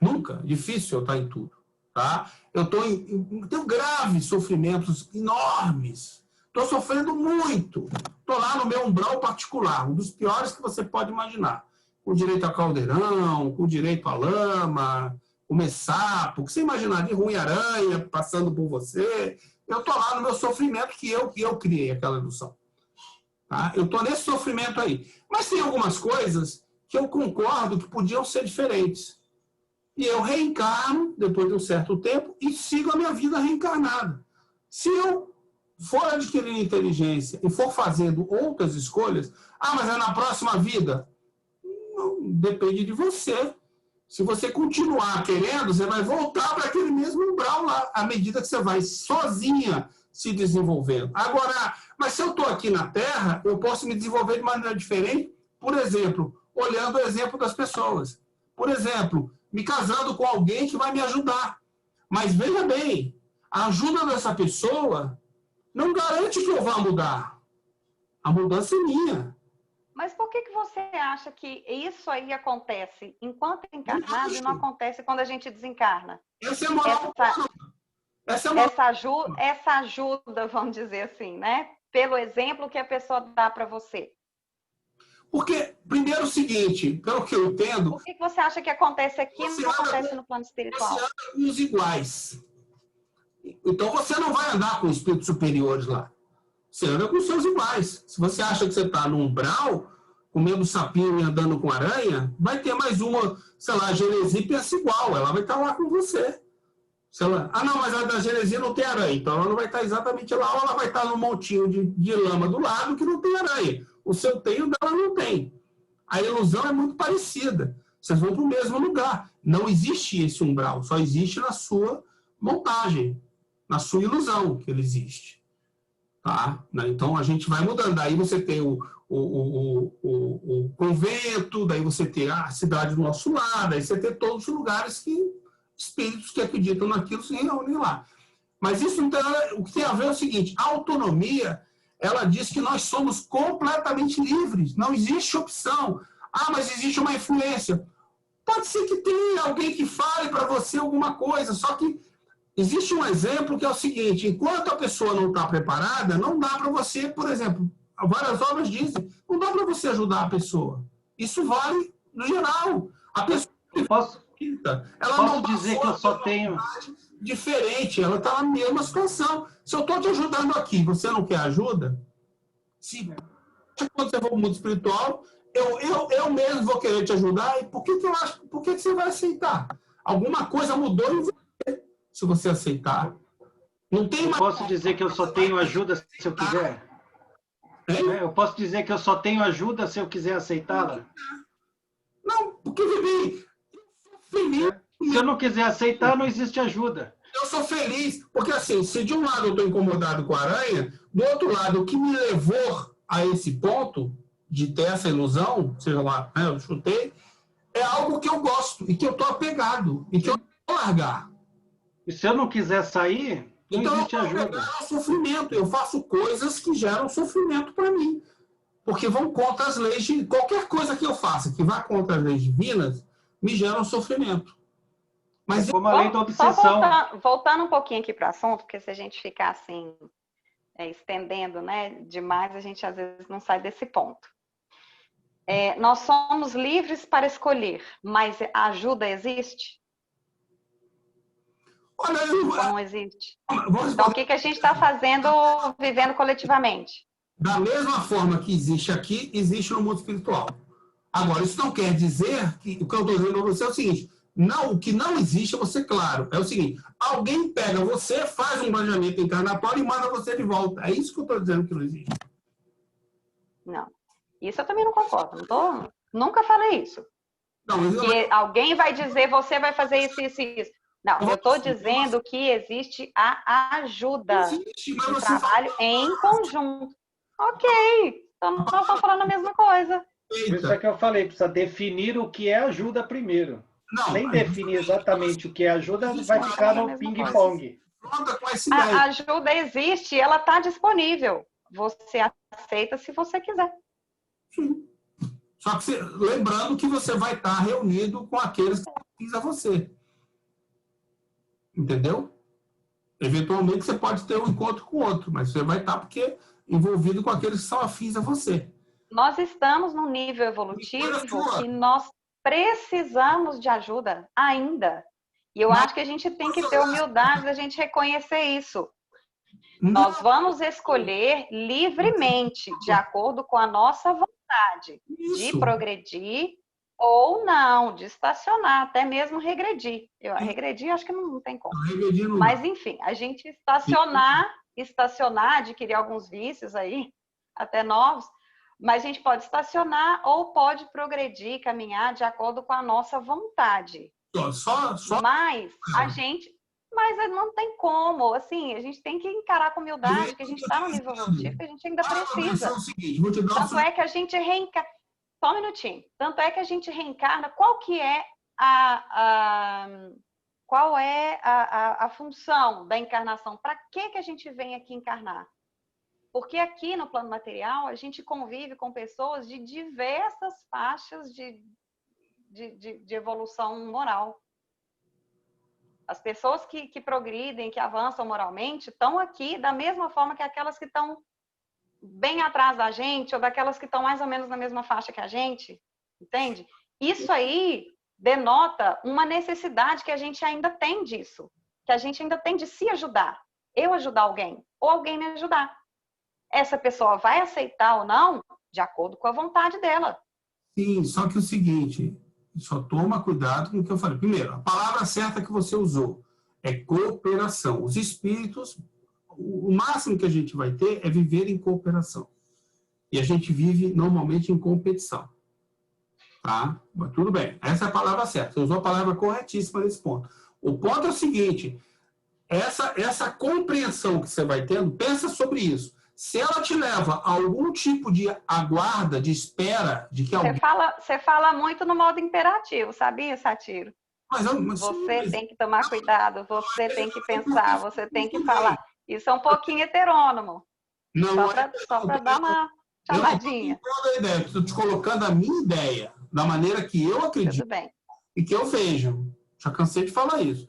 Nunca. Difícil eu estar em tudo. Tá? Eu tenho graves sofrimentos enormes. Estou sofrendo muito. Estou lá no meu umbral particular, um dos piores que você pode imaginar. Com direito a caldeirão, com direito a lama, comer sapo, o que você imaginar de ruim aranha passando por você. Eu estou lá no meu sofrimento que eu criei aquela ilusão. Tá? Eu estou nesse sofrimento aí. Mas tem algumas coisas que eu concordo que podiam ser diferentes. E eu reencarno, depois de um certo tempo, e sigo a minha vida reencarnada. Se eu for adquirindo inteligência e for fazendo outras escolhas, mas é na próxima vida? Não, depende de você. Se você continuar querendo, você vai voltar para aquele mesmo umbral lá, à medida que você vai sozinha se desenvolvendo. Agora, mas se eu estou aqui na Terra, eu posso me desenvolver de maneira diferente, por exemplo, olhando o exemplo das pessoas. Por exemplo, me casando com alguém que vai me ajudar. Mas veja bem, a ajuda dessa pessoa não garante que eu vá mudar. A mudança é minha. Mas por que você acha que isso aí acontece enquanto encarnado e não acontece quando a gente desencarna? Essa é a moral. Essa é uma... essa ajuda, vamos dizer assim, né? Pelo exemplo que a pessoa dá para você. Porque, primeiro, o seguinte, pelo que eu entendo... Por que você acha que acontece aqui e não acontece no plano espiritual? Você anda com os iguais. Então, você não vai andar com espíritos superiores lá. Você anda com os seus iguais. Se você acha que você está no umbral, comendo sapinho e andando com aranha, vai ter mais uma, sei lá, Genesi pensa igual. Ela vai estar lá com você. Ah, não, mas a da Genesi não tem aranha. Então, ela não vai estar exatamente lá, ou ela vai estar no montinho de lama do lado que não tem aranha. O seu tem, o dela não tem. A ilusão é muito parecida. Vocês vão para o mesmo lugar. Não existe esse umbral, só existe na sua montagem, na sua ilusão que ele existe. Tá? Então, a gente vai mudando. Daí você tem o convento, daí você tem a cidade do nosso lado, daí você tem todos os lugares que espíritos que acreditam naquilo se reúnem lá. Mas isso não tem nada... O que tem a ver é o seguinte, a autonomia, ela diz que nós somos completamente livres, não existe opção. Ah, mas existe uma influência. Pode ser que tenha alguém que fale para você alguma coisa, só que existe um exemplo que é o seguinte, enquanto a pessoa não está preparada, não dá para você, por exemplo, várias obras dizem, não dá para você ajudar a pessoa. Isso vale no geral. A pessoa ela posso dizer que eu só tenho... diferente, ela está na mesma situação. Se eu estou te ajudando aqui, você não quer ajuda? Quando você for para o mundo espiritual, eu mesmo vou querer te ajudar, e por que você vai aceitar? Alguma coisa mudou em você, se você aceitar. Não tem mais... Posso dizer que eu só tenho ajuda se eu quiser? Eu posso dizer que eu só tenho ajuda se eu quiser aceitá-la? Não, porque, Vivi, feliz. Se eu não quiser aceitar, não existe ajuda. Eu sou feliz, porque assim, se de um lado eu estou incomodado com a aranha, do outro lado, o que me levou a esse ponto de ter essa ilusão, seja lá, né, eu chutei, é algo que eu gosto e que eu estou apegado e que eu não vou largar. E se eu não quiser sair, não então, existe ajuda. Então, sofrimento. Eu faço coisas que geram sofrimento para mim, porque vão contra as leis de... Qualquer coisa que eu faça que vá contra as leis divinas, me gera um sofrimento. Mas como a lei da obsessão. Só voltando um pouquinho aqui para o assunto, porque se a gente ficar assim, estendendo, né, demais, a gente às vezes não sai desse ponto. Nós somos livres para escolher, mas a ajuda existe? Olha, não existe? Então, o que a gente está fazendo, vivendo coletivamente? Da mesma forma que existe aqui, existe no mundo espiritual. Agora, isso não quer dizer que... O que eu estou dizendo para você é o seguinte... Não, o que não existe, eu vou ser claro, é o seguinte, alguém pega você, faz um banjamento encarnatório e manda você de volta. É isso que eu estou dizendo que não existe. Não. Isso eu também não concordo. Nunca falei isso. Não, mas que alguém vai dizer, você vai fazer isso, isso e isso. Não, eu estou dizendo que existe a ajuda. Existe, mas você trabalho em conjunto. Ok. Então, nós estamos falando a mesma coisa. Por isso é que eu falei, precisa definir o que é ajuda primeiro. Não, sem definir exatamente o que é ajuda, vai ficar no ping-pong. A ajuda existe, ela está disponível. Você aceita se você quiser. Sim. Só que lembrando que você vai estar reunido com aqueles que afins a você. Entendeu? Eventualmente você pode ter um encontro com outro, mas você vai estar porque envolvido com aqueles que são afins a você. Nós estamos num nível evolutivo que nós precisamos de ajuda ainda. E eu acho que a gente tem que ter humildade da gente reconhecer isso. Nós vamos escolher livremente, de acordo com a nossa vontade, de progredir ou não, de estacionar, até mesmo regredir. Regredir acho que não tem como. Mas, enfim, a gente estacionar, adquirir alguns vícios aí, até novos, mas a gente pode estacionar ou pode progredir, caminhar de acordo com a nossa vontade. Mas não tem como, assim, a gente tem que encarar com humildade que a gente está no nível evolutivo, que a gente ainda precisa. Tanto é que a gente reencarna... Só um minutinho. Tanto é que a gente reencarna, qual é a função da encarnação? Para que a gente vem aqui encarnar? Porque aqui no plano material, a gente convive com pessoas de diversas faixas de evolução moral. As pessoas que progridem, que avançam moralmente, estão aqui da mesma forma que aquelas que estão bem atrás da gente, ou daquelas que estão mais ou menos na mesma faixa que a gente, entende? Isso aí denota uma necessidade que a gente ainda tem disso, que a gente ainda tem de se ajudar. Eu ajudar alguém, ou alguém me ajudar. Essa pessoa vai aceitar ou não, de acordo com a vontade dela. Sim, só que o seguinte, só toma cuidado com o que eu falei. Primeiro, a palavra certa que você usou é cooperação. Os espíritos, o máximo que a gente vai ter é viver em cooperação. E a gente vive normalmente em competição. Tá? Mas tudo bem, essa é a palavra certa. Você usou a palavra corretíssima nesse ponto. O ponto é o seguinte, essa compreensão que você vai tendo, pensa sobre isso. Se ela te leva a algum tipo de aguarda, de espera, de que alguém... Você fala muito no modo imperativo, sabia, Satiro? Você tem que tomar cuidado, você tem que pensar, você tem que falar. Isso é um pouquinho heterônomo. Só para dar uma chamadinha. Estou te colocando a minha ideia, da maneira que eu acredito e que eu vejo. Já cansei de falar isso.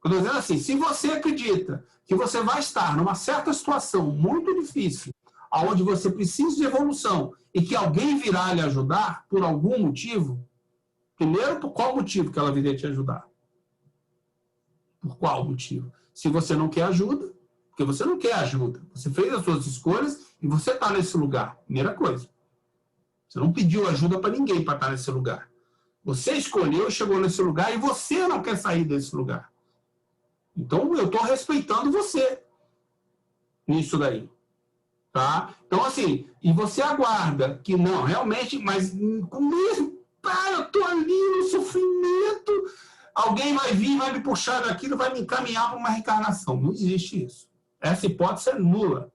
Quando eu digo assim, se você acredita que você vai estar numa certa situação muito difícil, onde você precisa de evolução e que alguém virá lhe ajudar por algum motivo, primeiro, por qual motivo que ela viria te ajudar? Por qual motivo? Se você não quer ajuda, porque você não quer ajuda. Você fez as suas escolhas e você está nesse lugar. Primeira coisa. Você não pediu ajuda para ninguém para estar nesse lugar. Você escolheu e chegou nesse lugar e você não quer sair desse lugar. Então, eu estou respeitando você nisso daí. Tá? Então, assim, e você aguarda que não, realmente, mas com mesmo, eu estou ali no sofrimento, alguém vai vir, vai me puxar daquilo, vai me encaminhar para uma reencarnação. Não existe isso. Essa hipótese é nula.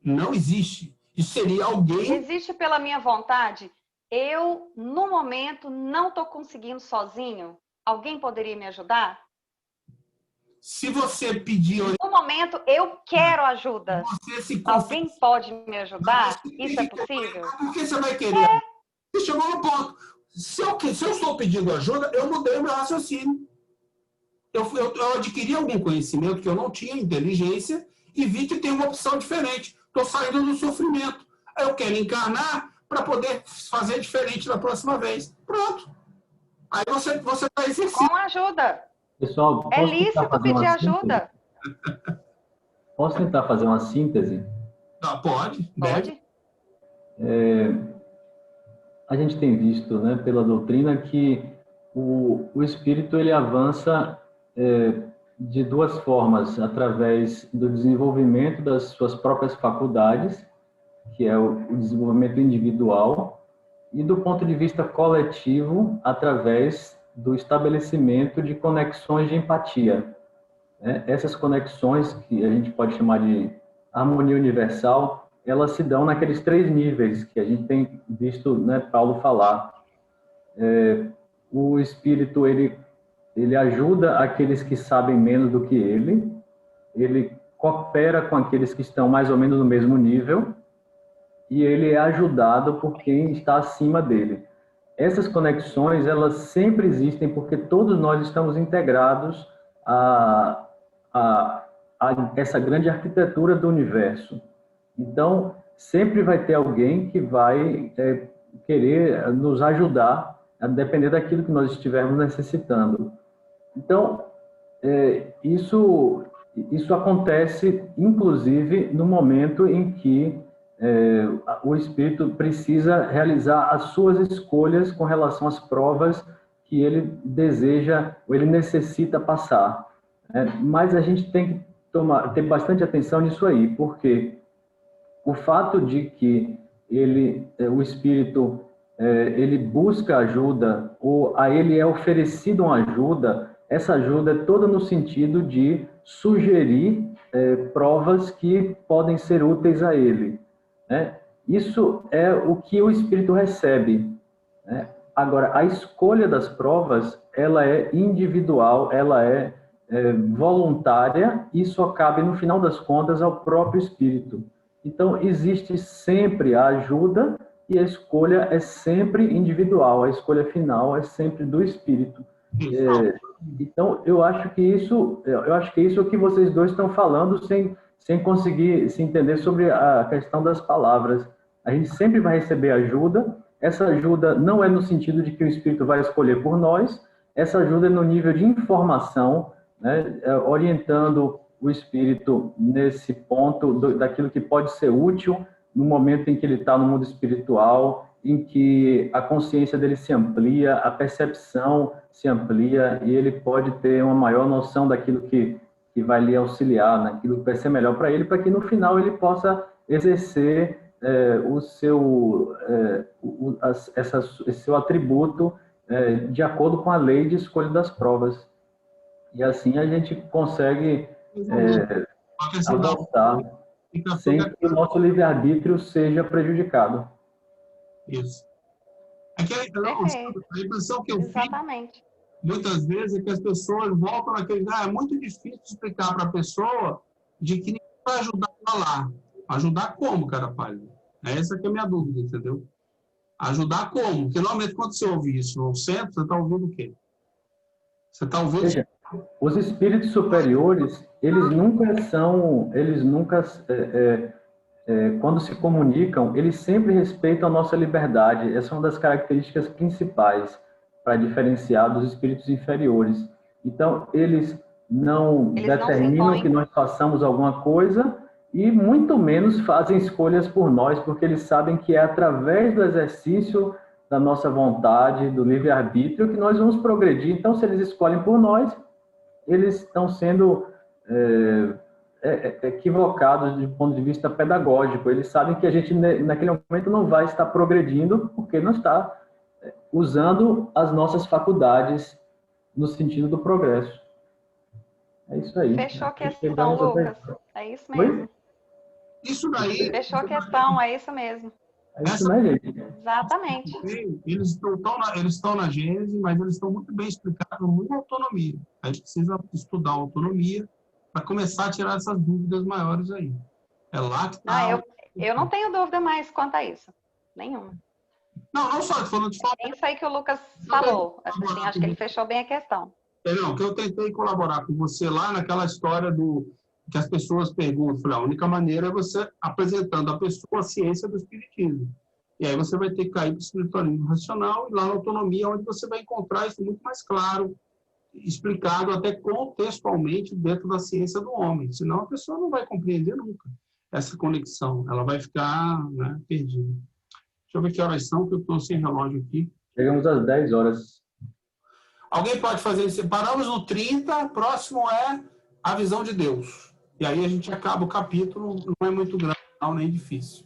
Não existe. Isso seria alguém... Existe pela minha vontade. Eu, no momento, não estou conseguindo sozinho. Alguém poderia me ajudar? Se você pedir... No momento, eu quero ajuda. Alguém pode me ajudar? Isso é possível? Por que você vai querer? Você chegou no ponto. Se eu estou pedindo ajuda, eu mudei o meu raciocínio. Eu adquiri algum conhecimento que eu não tinha, inteligência, e vi que tem uma opção diferente. Estou saindo do sofrimento. Eu quero encarnar para poder fazer diferente da próxima vez. Pronto. Aí você está exercendo. Com ajuda. Pessoal, é lícito pedir ajuda. Posso tentar fazer uma síntese? Pode. A gente tem visto, né, pela doutrina que o espírito ele avança de duas formas, através do desenvolvimento das suas próprias faculdades, que é o desenvolvimento individual, e do ponto de vista coletivo, através do estabelecimento de conexões de empatia. Essas conexões, que a gente pode chamar de harmonia universal, elas se dão naqueles 3 níveis que a gente tem visto, né, Paulo falar. O espírito, ele ajuda aqueles que sabem menos do que ele coopera com aqueles que estão mais ou menos no mesmo nível, e ele é ajudado por quem está acima dele. Essas conexões, elas sempre existem porque todos nós estamos integrados a essa grande arquitetura do universo. Então, sempre vai ter alguém que vai querer nos ajudar, a depender daquilo que nós estivermos necessitando. Então, isso acontece, inclusive, no momento em que o espírito precisa realizar as suas escolhas com relação às provas que ele deseja ou ele necessita passar. Mas a gente tem que ter bastante atenção nisso aí, porque o fato de que o espírito ele busca ajuda ou a ele é oferecido uma ajuda, essa ajuda é toda no sentido de sugerir provas que podem ser úteis a ele. Isso é o que o espírito recebe. Agora, a escolha das provas, ela é individual, ela é voluntária e só cabe, no final das contas, ao próprio espírito. Então, existe sempre a ajuda e a escolha é sempre individual, a escolha final é sempre do Espírito. Então, eu acho que isso é o que vocês dois estão falando sem conseguir se entender sobre a questão das palavras. A gente sempre vai receber ajuda. Essa ajuda não é no sentido de que o Espírito vai escolher por nós. Essa ajuda é no nível de informação, né, orientando o Espírito nesse ponto daquilo que pode ser útil no momento em que ele está no mundo espiritual, em que a consciência dele se amplia, a percepção se amplia e ele pode ter uma maior noção daquilo que vai lhe auxiliar, naquilo que vai ser melhor para ele, para que no final ele possa exercer esse seu atributo de acordo com a lei de escolha das provas. E assim a gente consegue avançar sem que o nosso livre-arbítrio seja prejudicado. Isso. A impressão que eu Exatamente. fico, muitas vezes, é que as pessoas voltam naquele... é muito difícil explicar para a pessoa de que ninguém vai ajudar ela lá. Ajudar como, cara pálido? Essa que é a minha dúvida, entendeu? Ajudar como? Porque, normalmente, quando você ouve isso no centro, você está ouvindo o quê? Você está ouvindo... Veja, os espíritos superiores, quando se comunicam, eles sempre respeitam a nossa liberdade. Essa é uma das características principais para diferenciar dos espíritos inferiores. Então, eles não determinam que nós façamos alguma coisa e muito menos fazem escolhas por nós, porque eles sabem que é através do exercício da nossa vontade, do livre-arbítrio, que nós vamos progredir. Então, se eles escolhem por nós, eles estão sendo equivocados do ponto de vista pedagógico. Eles sabem que a gente, naquele momento, não vai estar progredindo porque não está usando as nossas faculdades no sentido do progresso. É isso aí. Fechou a questão, Lucas. É isso mesmo. Oi? Isso daí... Fechou a questão, é isso mesmo. É isso, né, gente? Exatamente. Eles estão na Gênese, mas eles estão muito bem explicados no Autonomia. A gente precisa estudar a Autonomia para começar a tirar essas dúvidas maiores aí. É lá que está... eu não tenho dúvida mais quanto a isso. Nenhuma. Não só, falando de forma... É isso aí que o Lucas falou. Assim, acho que ele fechou bem a questão. Não, que eu tentei colaborar com você lá naquela história que as pessoas perguntam. Falei, a única maneira é você apresentando à pessoa a ciência do espiritismo. E aí você vai ter que cair para o espiritualismo racional e lá na Autonomia, onde você vai encontrar isso muito mais claro, explicado até contextualmente dentro da ciência do homem. Senão a pessoa não vai compreender nunca essa conexão. Ela vai ficar, né, perdida. Deixa eu ver que horas são, que eu estou sem relógio aqui. Chegamos às 10 horas. Alguém pode fazer isso? Paramos no 30, próximo é a visão de Deus. E aí a gente acaba o capítulo, não é muito grande, não, nem difícil.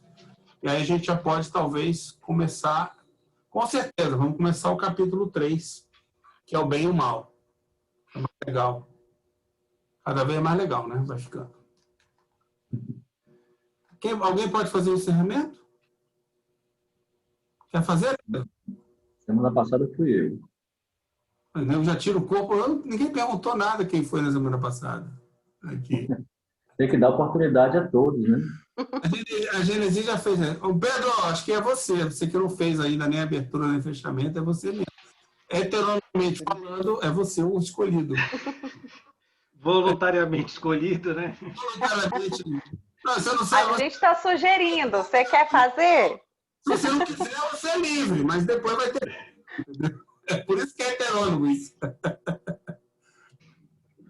E aí a gente já pode, talvez, começar, com certeza, vamos começar o capítulo 3, que é o bem e o mal. É mais legal. Cada vez é mais legal, né? Vai ficando. Alguém pode fazer o encerramento? Quer fazer? Semana passada fui eu. Eu já tiro o corpo. Ninguém perguntou nada quem foi na semana passada. Aqui. Tem que dar oportunidade a todos, né? A Gênesis já fez. Né? O Pedro, acho que é você. Você que não fez ainda nem abertura nem fechamento, é você mesmo. Heteronomamente falando, é você o escolhido. Voluntariamente escolhido, né? Voluntariamente. Não, você não sabe, A gente está sugerindo. Você quer fazer? Se você não quiser, você é livre, mas depois vai ter. É por isso que é heterônomo isso.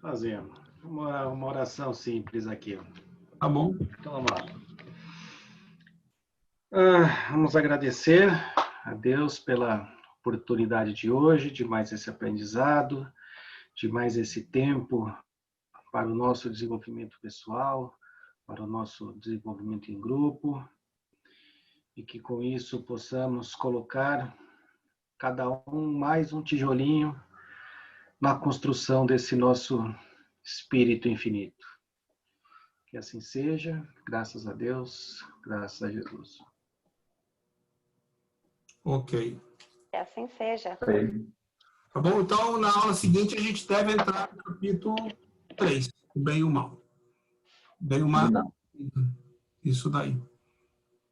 Fazendo uma oração simples aqui. Tá bom. Então vamos lá. Vamos agradecer a Deus pela oportunidade de hoje, de mais esse aprendizado, de mais esse tempo para o nosso desenvolvimento pessoal, para o nosso desenvolvimento em grupo, e que com isso possamos colocar cada um mais um tijolinho na construção desse nosso espírito infinito. Que assim seja, graças a Deus, graças a Jesus. Ok. Que assim seja. Tá bom? Então, na aula seguinte, a gente deve entrar no capítulo 3, o bem e o mal. Bem e o mal. isso daí.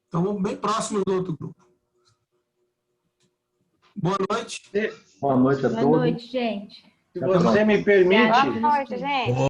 Então, bem próximo do outro grupo. Boa noite. Boa noite a Boa todos. noite, gente. Se você me permite, Boa noite, gente.